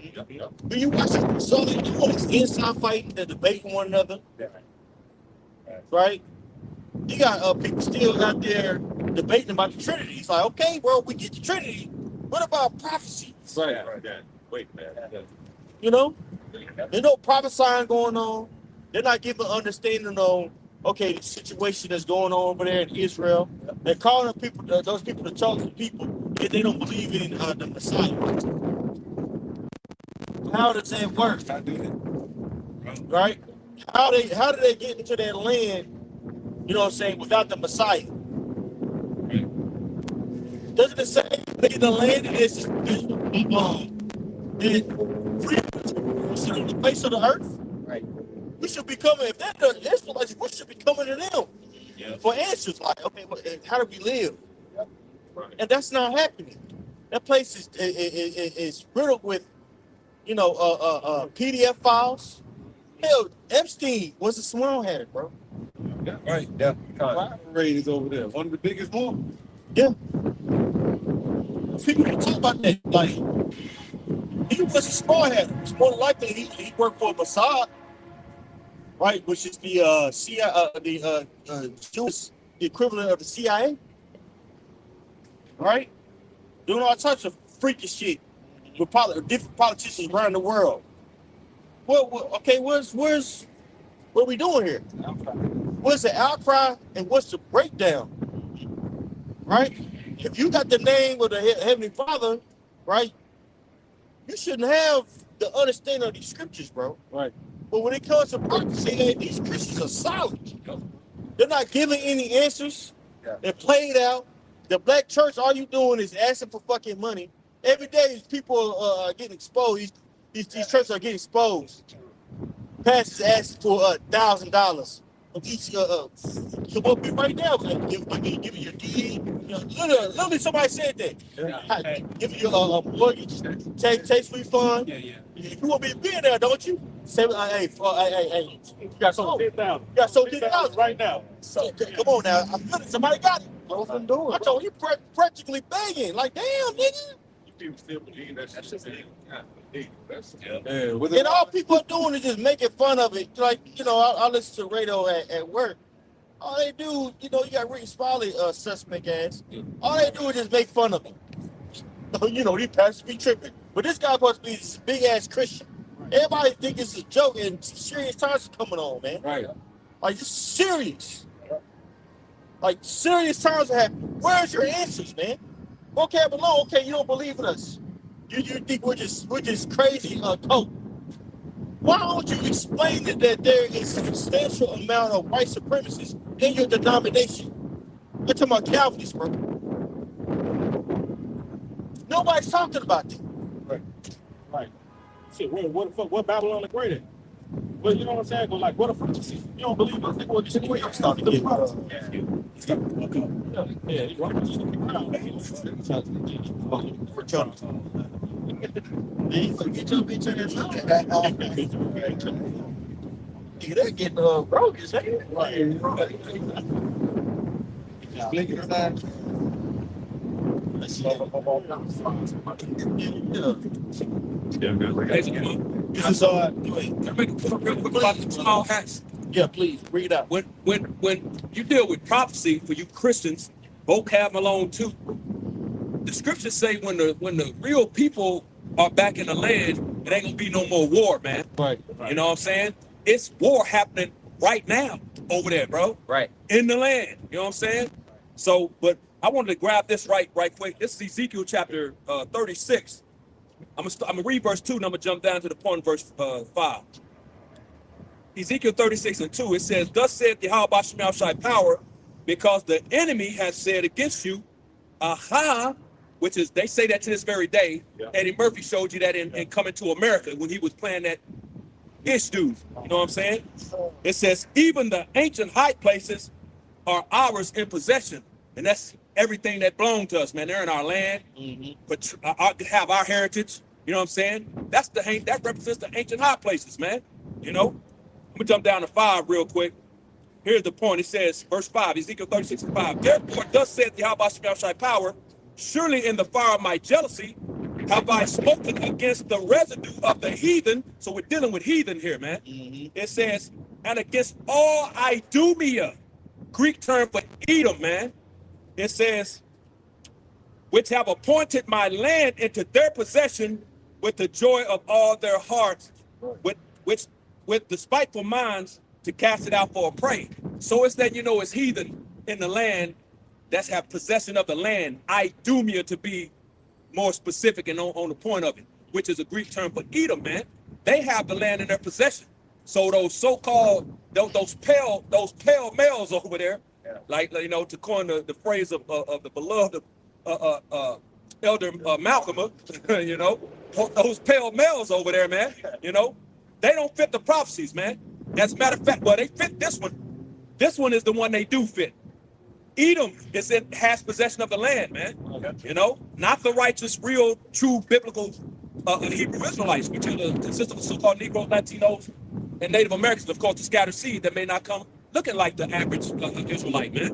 S1: Do you watch it? So they do all this inside fighting, they're debating one another, right? You got people still out there debating about the Trinity. It's like, okay, bro, we get the Trinity. What about prophecy?
S6: Right. Wait, man.
S1: You know? There's no prophesying going on. They're not giving understanding on, okay, the situation that's going on over there in Israel. They're calling people, those people the chosen people, if they don't believe in the Messiah. How does that work?
S6: I do that.
S1: Right? How do they get into that land, you know what I'm saying, without the Messiah? Doesn't it say they the land is on the face of the earth?
S3: Right.
S1: We should be coming, if they're the Israelites, we should be coming to them for answers. Like, okay, how do we live?
S6: Right.
S1: And that's not happening. That place is riddled with, PDF files. Hell, Epstein was a small head, bro.
S6: Yeah. Right.
S3: Yeah.
S6: Crime rate is over there. One of the biggest ones.
S1: Yeah. People don't talk about that. Like, he was a small head. It's more likely he worked for Mossad, right? Which is the CIA, Jewish equivalent of the CIA, right? Doing all types of freaky shit with different politicians around the world. Okay, what are we doing here? What's the outcry and what's the breakdown? Right? If you got the name of the Heavenly Father, right, you shouldn't have the understanding of these scriptures, bro.
S6: Right.
S1: But when it comes to prophecy, hey, these Christians are solid. They're not giving any answers.
S3: Yeah.
S1: They're played out. The black church, all you doing is asking for fucking money. Every day, people are getting exposed. These churches are getting exposed. Pastors asking for $1,000 Come up here right now. Give me your deed. Literally, somebody said that. Give you your mortgage, tax refund.
S2: Yeah.
S1: You want me to be in there, don't you? Say, hey, you got
S6: So
S1: something.
S6: 10,000.
S1: You got so
S6: 10,000 right now.
S1: So, come on now. I feel it. Somebody got it. I told you practically begging. Like, damn, nigga.
S5: People still believe that's just that's
S1: And all people are doing is just making fun of it. Like, I listen to radio at work. All they do, you got Rick Smiley, suspect ass. All they do is just make fun of him. These pastors be tripping. But this guy supposed to be this big ass Christian. Everybody think it's a joke, and serious times are coming on, man.
S5: right.
S1: Like, it's serious. Like, serious times are happening. Where's your answers, man? Okay, below. Okay, you don't believe in us. You think we're just crazy cult. Why don't you explain that there is a substantial amount of white supremacists in your denomination? I'm talking about Calvinists, bro. Nobody's talking about that.
S6: Right. Shit, what Babylon the Great at? Well, you know what I'm saying? But like, what a prophecy. You don't believe us? What you think? I'm starting to get
S1: For Trump. Man, forget your bitch ass. They're getting broke, is that?
S4: Blinking aside.
S1: This is
S7: About the small hats.
S1: yeah, please read it out.
S7: When you deal with prophecy for you Christians, vocab Malone too. The scriptures say when the real people are back in the land, it ain't gonna be no more war, man.
S1: Right.
S7: You know what I'm saying? It's war happening right now over there, bro.
S8: Right.
S7: In the land. You know what I'm saying? So, but I wanted to grab this right quick. This is Ezekiel chapter 36. I'm gonna read verse 2 and I'm gonna jump down to the point in verse 5. Ezekiel 36:2, it says, "Thus saith Yahweh Basham Shai power, because the enemy has said against you, aha," which is, they say that to this very day.
S5: Yeah.
S7: Eddie Murphy showed you that in Coming to America when he was playing that Ish dude. You know what I'm saying? It says, "Even the ancient high places are ours in possession." And that's everything that belonged to us, man. They're in our land, but have our heritage. You know what I'm saying? That represents the ancient high places, man. I'm gonna jump down to 5 real quick. Here's the point. It says, verse 5, Ezekiel 36:5. "Therefore, thus saith Yahweh Shai power, surely in the fire of my jealousy have I spoken against the residue of the heathen." So we're dealing with heathen here, man. It says, "and against all Idumea," Greek term for Edom, man. It says, "which have appointed my land into their possession with the joy of all their hearts, with despiteful minds to cast it out for a prey." So it's that it's heathen in the land that's have possession of the land. Idumea, to be more specific and on the point of it, which is a Greek term for Edom, man. They have the land in their possession. So those so-called those pale males over there, like to coin the phrase of the beloved Elder Malcolm, those pale males over there, man. They don't fit the prophecies, man. As a matter of fact, well, they fit this one. This one is the one they do fit. Edom has possession of the land, man. Not the righteous, real, true, biblical Hebrew Israelites, which consist of the so-called Negroes, Latinos, and Native Americans, of course, the scattered seed that may not come looking like the average Israelite, man.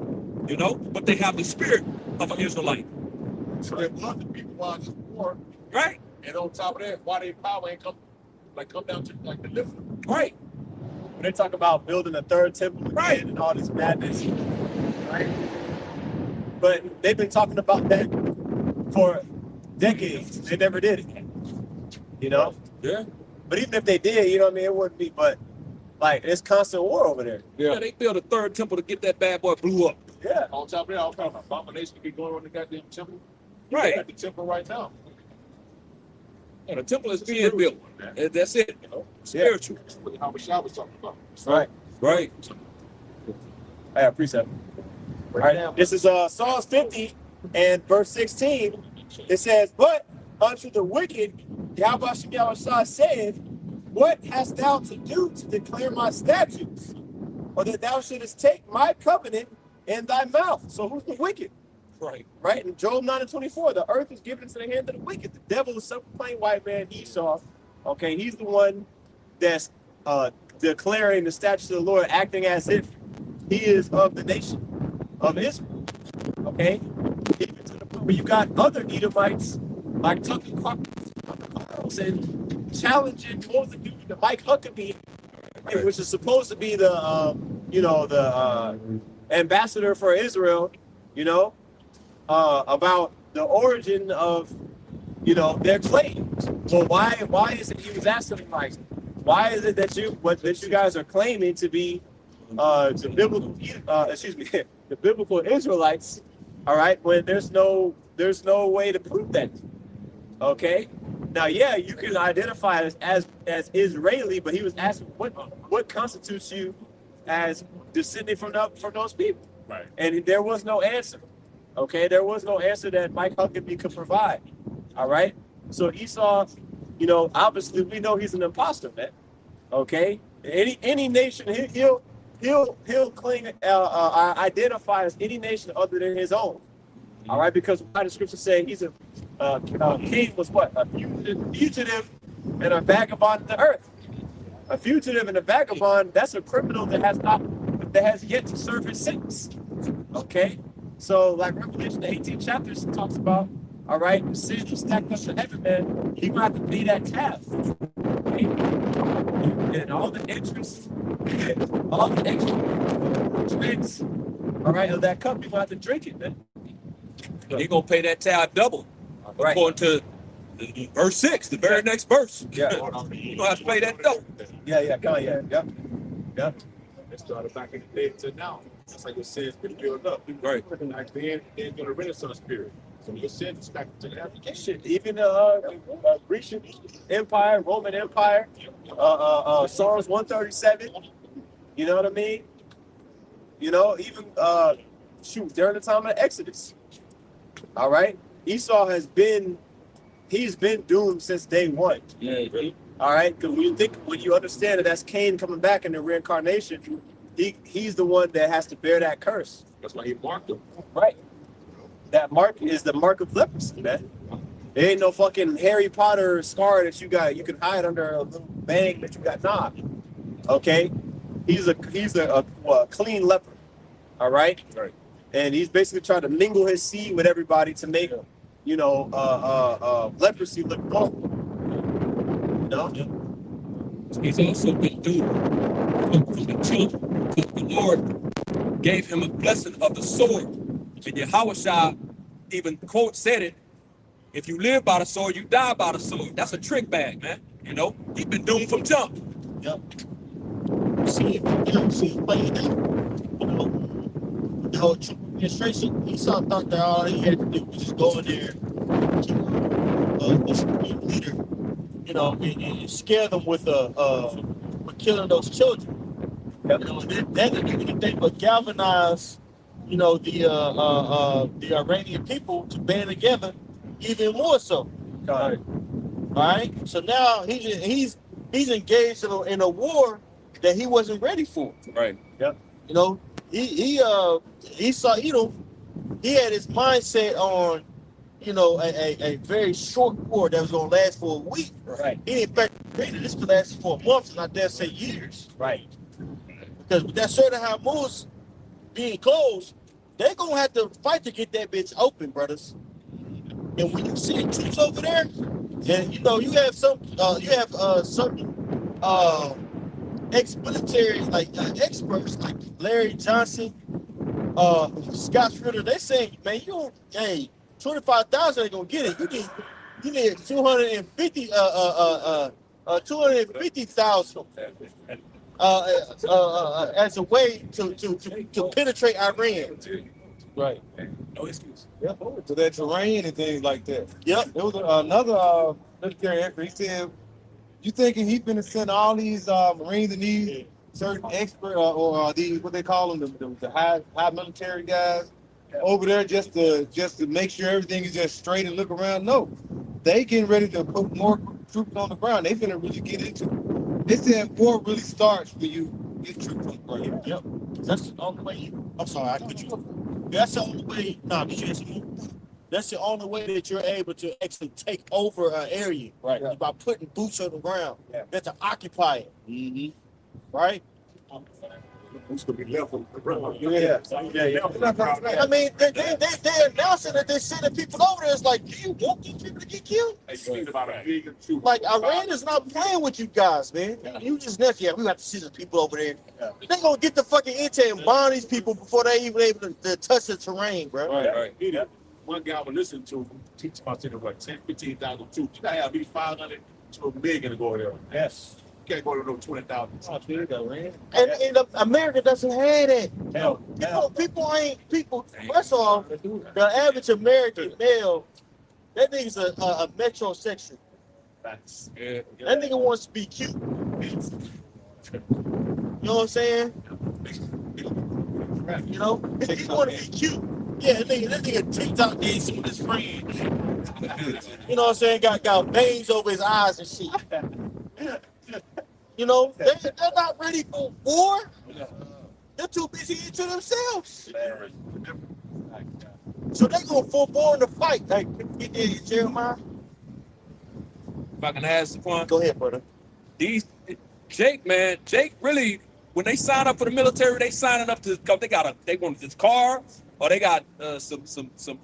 S7: But they have the spirit of an Israelite.
S5: So they want the people while this war,
S7: Right,
S5: and on top of that, why their power ain't come down to deliver.
S7: right.
S3: When they talk about building a third temple again
S7: Right.
S3: and all this madness, right? But they've been talking about that for decades. They never did it.
S7: Yeah.
S3: But even if they did, it wouldn't be. But like, it's constant war over there.
S7: Yeah, they built a third temple to get that bad boy blew up.
S3: Yeah.
S5: On top of that, all kind of abomination be going on in the goddamn temple.
S7: Right.
S5: At the temple right now.
S7: And the temple is being built. And that's it. Spiritual.
S5: That's what how Michelle was talking about.
S3: Right.
S7: Right.
S3: I have precept. All right. This is Psalms 50 and verse 16. It says, "But unto the wicked, Yahweh Shai saith, what hast thou to do to declare my statutes? or that thou shouldest take my covenant in thy mouth. So who's the wicked?
S7: Right.
S3: Right? In Job 9:24, the earth is given into the hand of the wicked. The devil is some plain white man, Esau. Okay, he's the one that's declaring the statutes of the Lord, acting as if he is of the nation of Israel. Okay? Even to the point where you got other Edomites like Tucker Carlson challenging what was the dude, the Mike Huckabee, which is supposed to be the ambassador for Israel, about the origin of their claims. Well, why is it he was asking him, like, why is it that you guys are claiming to be the biblical Israelites, all right, when there's no way to prove that. Okay? Now, yeah, you can identify as Israeli, but he was asking what constitutes you as descending from those people.
S5: Right.
S3: And there was no answer. Okay, there was no answer that Mike Huckabee could provide. All right. So Esau, obviously we know he's an imposter, man. Okay. Any nation, he'll cling, identify as any nation other than his own. All right, because why the scripture say he's a king was what? A fugitive and a vagabond of the earth. A fugitive and a vagabond, that's a criminal that has yet to serve his sentence. Okay. So, like Revelation, the 18th chapter talks about, all right, sin was stacked up to heaven, man. He gonna have to pay that tithe. Okay? And all the interest, all the extra drinks, all right, of that cup, you're gonna have to drink it, man.
S7: He's going to pay that tithe double.
S3: Right.
S7: According to verse 6, the very next verse.
S3: Yeah.
S7: You're going to have to pay that double.
S3: Yeah, come on, yeah.
S5: It started back in the day to now. That's like your sins been built up.
S7: Right.
S5: Like then there's been a Renaissance period. So your sins is back to the application.
S3: Shit, even Grecian Empire, Roman Empire, Psalms 137. You know what I mean? Even during the time of the Exodus. All right, Esau he's been doomed since day one.
S7: Yeah.
S3: All right, because when you understand that that's Cain coming back in the reincarnation, he's the one that has to bear that curse.
S5: That's why he marked them.
S3: Right. That mark is the mark of leprosy, man. There ain't no fucking Harry Potter scar that you can hide under a little bang that you got. Nah. Okay. He's a clean leper. All right.
S5: Right.
S3: And he's basically trying to mingle his seed with everybody to make, leprosy look normal.
S7: He's also been doomed from the children. The Lord gave him a blessing of the sword. And Yahushua even said it, if you live by the sword, you die by the sword. That's a trick bag, man. He's been doomed from jump.
S1: Yep. See, playing out. The whole troop administration, Esau thought that all he had to do was just go in there to the supreme leader, and scare them with killing those children. That didn't do anything but galvanize, the Iranian people to band together even more so.
S3: Got it.
S1: All right. So now he's engaged in a war that he wasn't ready for.
S7: Right.
S3: Yep.
S1: He saw, he had his mindset on, a very short war that was going to last for a week.
S3: Right.
S1: He in fact created this could last for months, and I dare say years.
S3: Right.
S1: Because with that Strait of Hormuz being closed, they're going to have to fight to get that bitch open, brothers. And when you see the troops over there, and you have certain ex-military experts like Larry Johnson, Scott Schroeder, they say, man, 25,000 ain't gonna get it. You need 250,000 as a way to penetrate Iran.
S6: Right.
S7: No excuse.
S4: Yep. To that terrain and things like that.
S1: Yep.
S4: There was another military expert. He said, "You thinking he finna send all these Marines and these certain expert or these what they call them the high military guys over there just to make sure everything is just straight and look around? No, they getting ready to put more troops on the ground. They finna really get into it. They said war really starts when you get truth from the word.
S1: Yep. That's the only way I'm sorry, I put you up. That's the only way. No, did you answer me? That's the only way that you're able to actually take over an area, right?
S6: Yeah.
S1: Is by putting boots on the ground.
S6: Yeah.
S1: That's to occupy it, right?
S5: Who's gonna be left with the ground?
S6: Yeah.
S1: I mean, they're announcing that they're sending people over there. It's like, do you want these people to get killed?
S5: Hey, you think about a vegan too.
S1: Like, Iran is not playing with you guys, man. You just next year, we got to send some people over there. They gonna get the fucking intel and bomb these people before they even able to touch the terrain, bro.
S5: Right. One guy I would listen to teach about what 10, 15,000 troops. You gotta have at least 500 to a million to go there.
S6: Yes.
S5: You can't go to no 20,000.
S1: And America doesn't have that.
S6: Hell.
S1: People. First off, the average American male, that nigga's a metrosexual.
S5: Yeah.
S1: That nigga wants to be cute. You know what I'm saying? You know, he want to be cute. Yeah, that nigga TikTok dating some of his friends. You know what I'm saying? Got veins over his eyes and shit. You know, they're not ready for war. They're too busy into themselves. So they gonna forborn the fight. Like, Jeremiah.
S7: If I can ask the point,
S1: Go ahead, brother.
S7: Jake really, when they sign up for the military, they signing up to, cause they want this car, or they got some school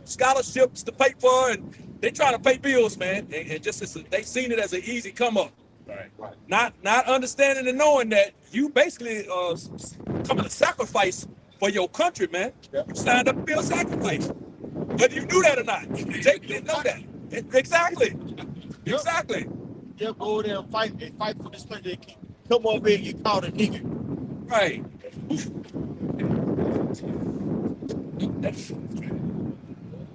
S7: scholarships to pay for, and they trying to pay bills, man. And just they seen it as an easy come up.
S5: Right.
S7: Not understanding and knowing that you basically coming to sacrifice for your country, man.
S6: Yeah.
S7: You signed up to be a sacrifice, whether you knew that or not. Jake didn't know that. Exactly. Exactly.
S1: They'll go over there and fight for this country. They come over here and get called a nigga.
S7: Right.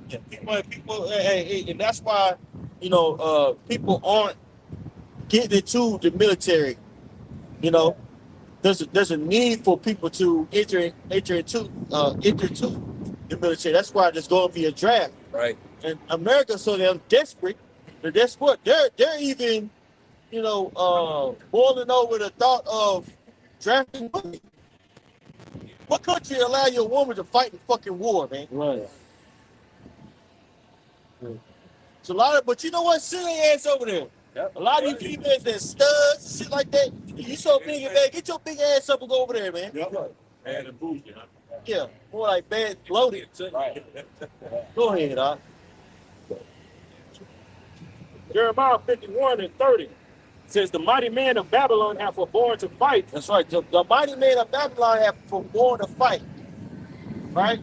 S1: Yeah, people, and that's why, you know, people aren't getting into the military. You know, there's a need for people to enter into the military. That's why there's going to be a draft.
S7: Right.
S1: And America, so they're desperate. They're desperate. They're even, you know, boiling over the thought of drafting women. What country allow your woman to fight in fucking war, man?
S6: Right.
S1: It's a lot of, but you know what? Send their ass over there.
S6: Yep.
S1: A lot of you females that studs, shit like that. You so big and bad, get your big ass up and go over there, man.
S5: And the bougie, huh?
S1: Yeah, more like bad bloated.
S6: Right.
S1: Go ahead, Doc.
S6: Jeremiah 51:30 says, "The mighty men of Babylon have forborne to fight."
S1: That's right. The mighty men of Babylon have forborne to fight. Right?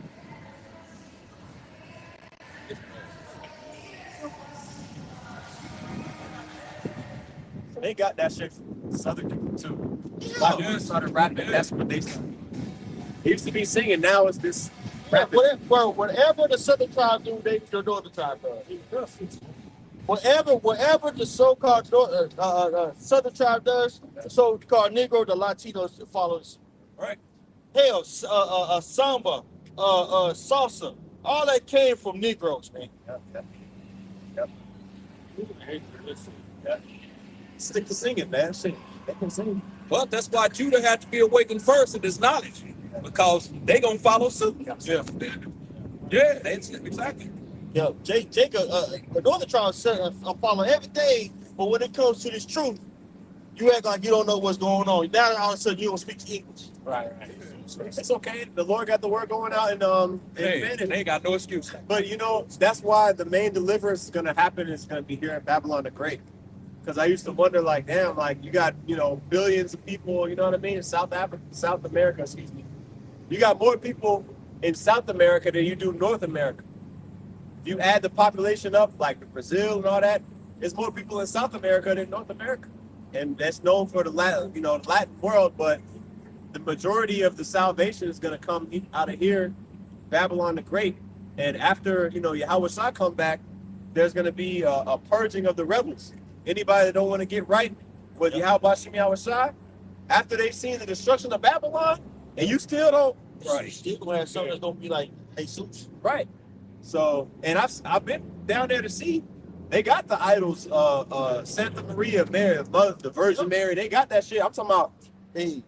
S3: They got that shit from Southern people too.
S1: Yeah.
S3: When they started rapping, that's what they started. They used to be singing, now it's this
S1: Yeah,
S3: rapping.
S1: whatever the southern tribe do, the northern tribe does. Whatever the so-called southern tribe does, the so-called Negro, the Latinos follows.
S7: Right.
S1: Hell, samba, salsa, all that came from Negroes, man.
S3: Stick to singing, man. Sing. They can sing.
S7: Well, that's why Judah had to be awakened first in this knowledge, because they gonna follow suit. Yeah, that's exactly.
S1: Yeah, Jacob, the northern tribe follow everything, but when it comes to this truth, you act like you don't know what's going on. Now all of a sudden you don't speak English.
S6: Right.
S3: It's okay. The Lord got the word going out in
S7: Hey, they ain't got no excuse.
S3: But you know, that's why the main deliverance is gonna happen is gonna be here in Babylon the Great. Because I used to wonder, like, damn, like you got, you know, billions of people, you know what I mean, in South America, excuse me. You got more people in South America than you do North America. If you add the population up, like Brazil and all that, there's more people in South America than North America. And that's known for the Latin world, but the majority of the salvation is gonna come out of here, Babylon the Great. And after, you know, Yahweh Shah come back, there's gonna be a purging of the rebels. Anybody that don't want to get right with Yahweh Shah, after they seen the destruction of Babylon, and you still don't,
S1: Right. Still gonna have something that's gonna be like Jesus.
S3: right? So, and I've been down there to see, They got the idols, Santa Maria, Mary, Mother, the Virgin Mary. They got that shit. I'm talking about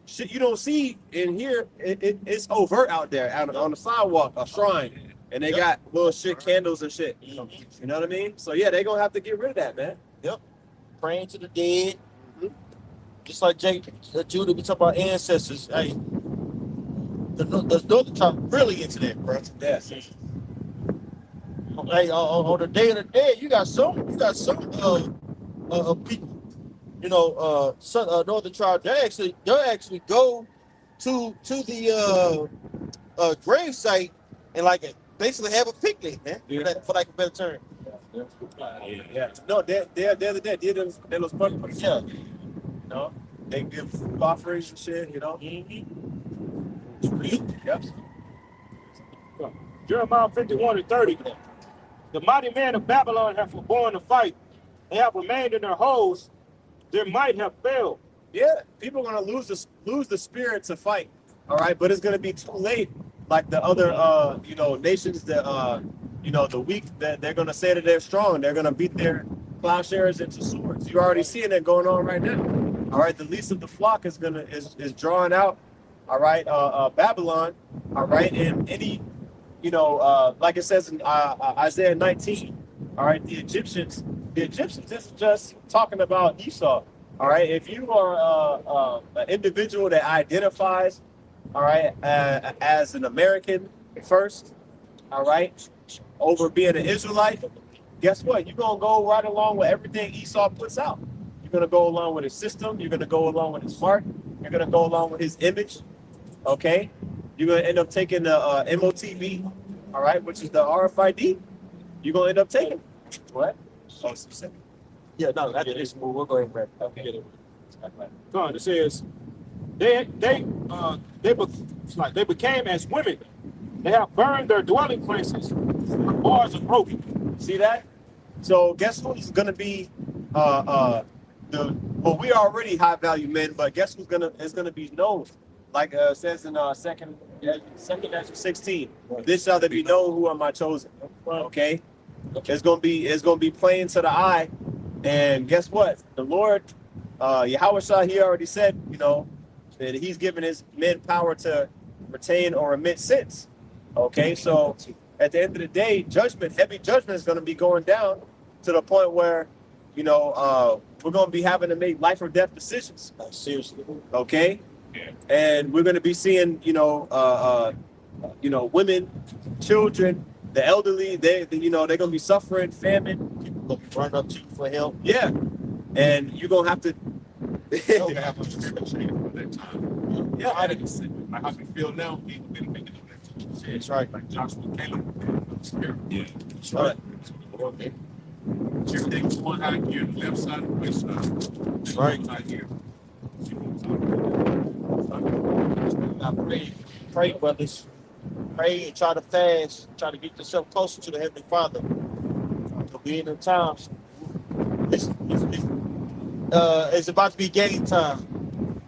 S3: shit you don't see in here. It's overt out there, on the sidewalk, a shrine, and they got little shit, candles and shit. You know what I mean? So yeah, they gonna have to get rid of that, man.
S1: Yep. Praying to the dead. Just like Judah, we talk about ancestors. Hey, the Northern tribe really into that, bro.
S3: Yes.
S1: Hey, on the Day of the Dead, you got some people, you know, Northern tribe. They actually go to the grave site and like basically have a picnic, man. For like a better term.
S3: Yeah. No, they're the dead. They're those purpose.
S1: Yeah.
S3: You know, they give food offerings and shit. You know. Yep.
S6: Jeremiah 51:30. The mighty men of Babylon have forborne to fight. They have remained in their holes. Their might have failed.
S3: Yeah, people are gonna lose the spirit to fight. All right, but it's gonna be too late. Like the other, nations that, the weak, that they're gonna say that they're strong. They're gonna beat their plowshares into swords. You're already seeing that going on right now. All right, the least of the flock is drawing out. All right, Babylon. All right, and any, like it says in Isaiah 19. All right, the Egyptians isn't just talking about Esau. All right, if you are an individual that identifies, all right, as an American first, all right, over being an Israelite, guess what? You're gonna go right along with everything Esau puts out. You're gonna go along with his system. You're gonna go along with his mark. You're gonna go along with his image. Okay, you're gonna end up taking the MOTV, all right, which is the RFID. You're gonna end up taking what? Oh, specific.
S1: Yeah, no, that is. We'll go ahead, Brad. Okay.
S6: It says they became as women. They have burned their dwelling places. The bars are broken.
S3: See that? So guess who's gonna be we are already high value men, but guess who's gonna be known? Like it says in second Ezra 16, this shall they be known who are my chosen. Okay? It's gonna be plain to the eye. And guess what? The Lord, Yahweh Shah, he already said, that he's given his men power to retain or remit sins. Okay, so at the end of the day, heavy judgment is going to be going down to the point where, we're going to be having to make life or death decisions.
S1: Seriously.
S3: Okay, and we're going to be seeing, women, children, the elderly. They're going to be suffering famine.
S1: People going to be running up to you for help.
S3: Yeah, and you're going to have to.
S5: Yeah, I didn't see. Like how we feel now, people didn't make it on that time.
S1: That's right.
S5: Like Joshua Caleb, spirit. Yeah,
S1: That's right.
S5: everything's one high here, the left side, the right side.
S1: Right.
S5: Right here.
S1: Now pray, brothers. Pray and try to fast. Try to get yourself closer to the Heavenly Father. Because we in the times. It's about to be game time.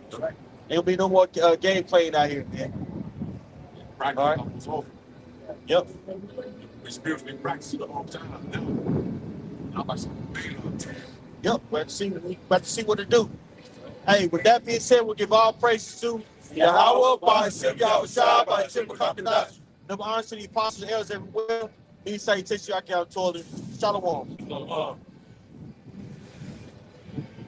S1: There'll be no more game playing out here, man.
S5: Practice
S1: All right.
S5: was over.
S1: Yep.
S5: We spiritually practice it the whole time. Now, I'm about to
S1: Yep. We're about to see what to do. Hey, with that being said, we'll give all praises to Yahweh, by Shem Yahweh Shai, by Shem Kakadash. Number honor to the apostles and elders everywhere. These salutations, I got told it. Shalom.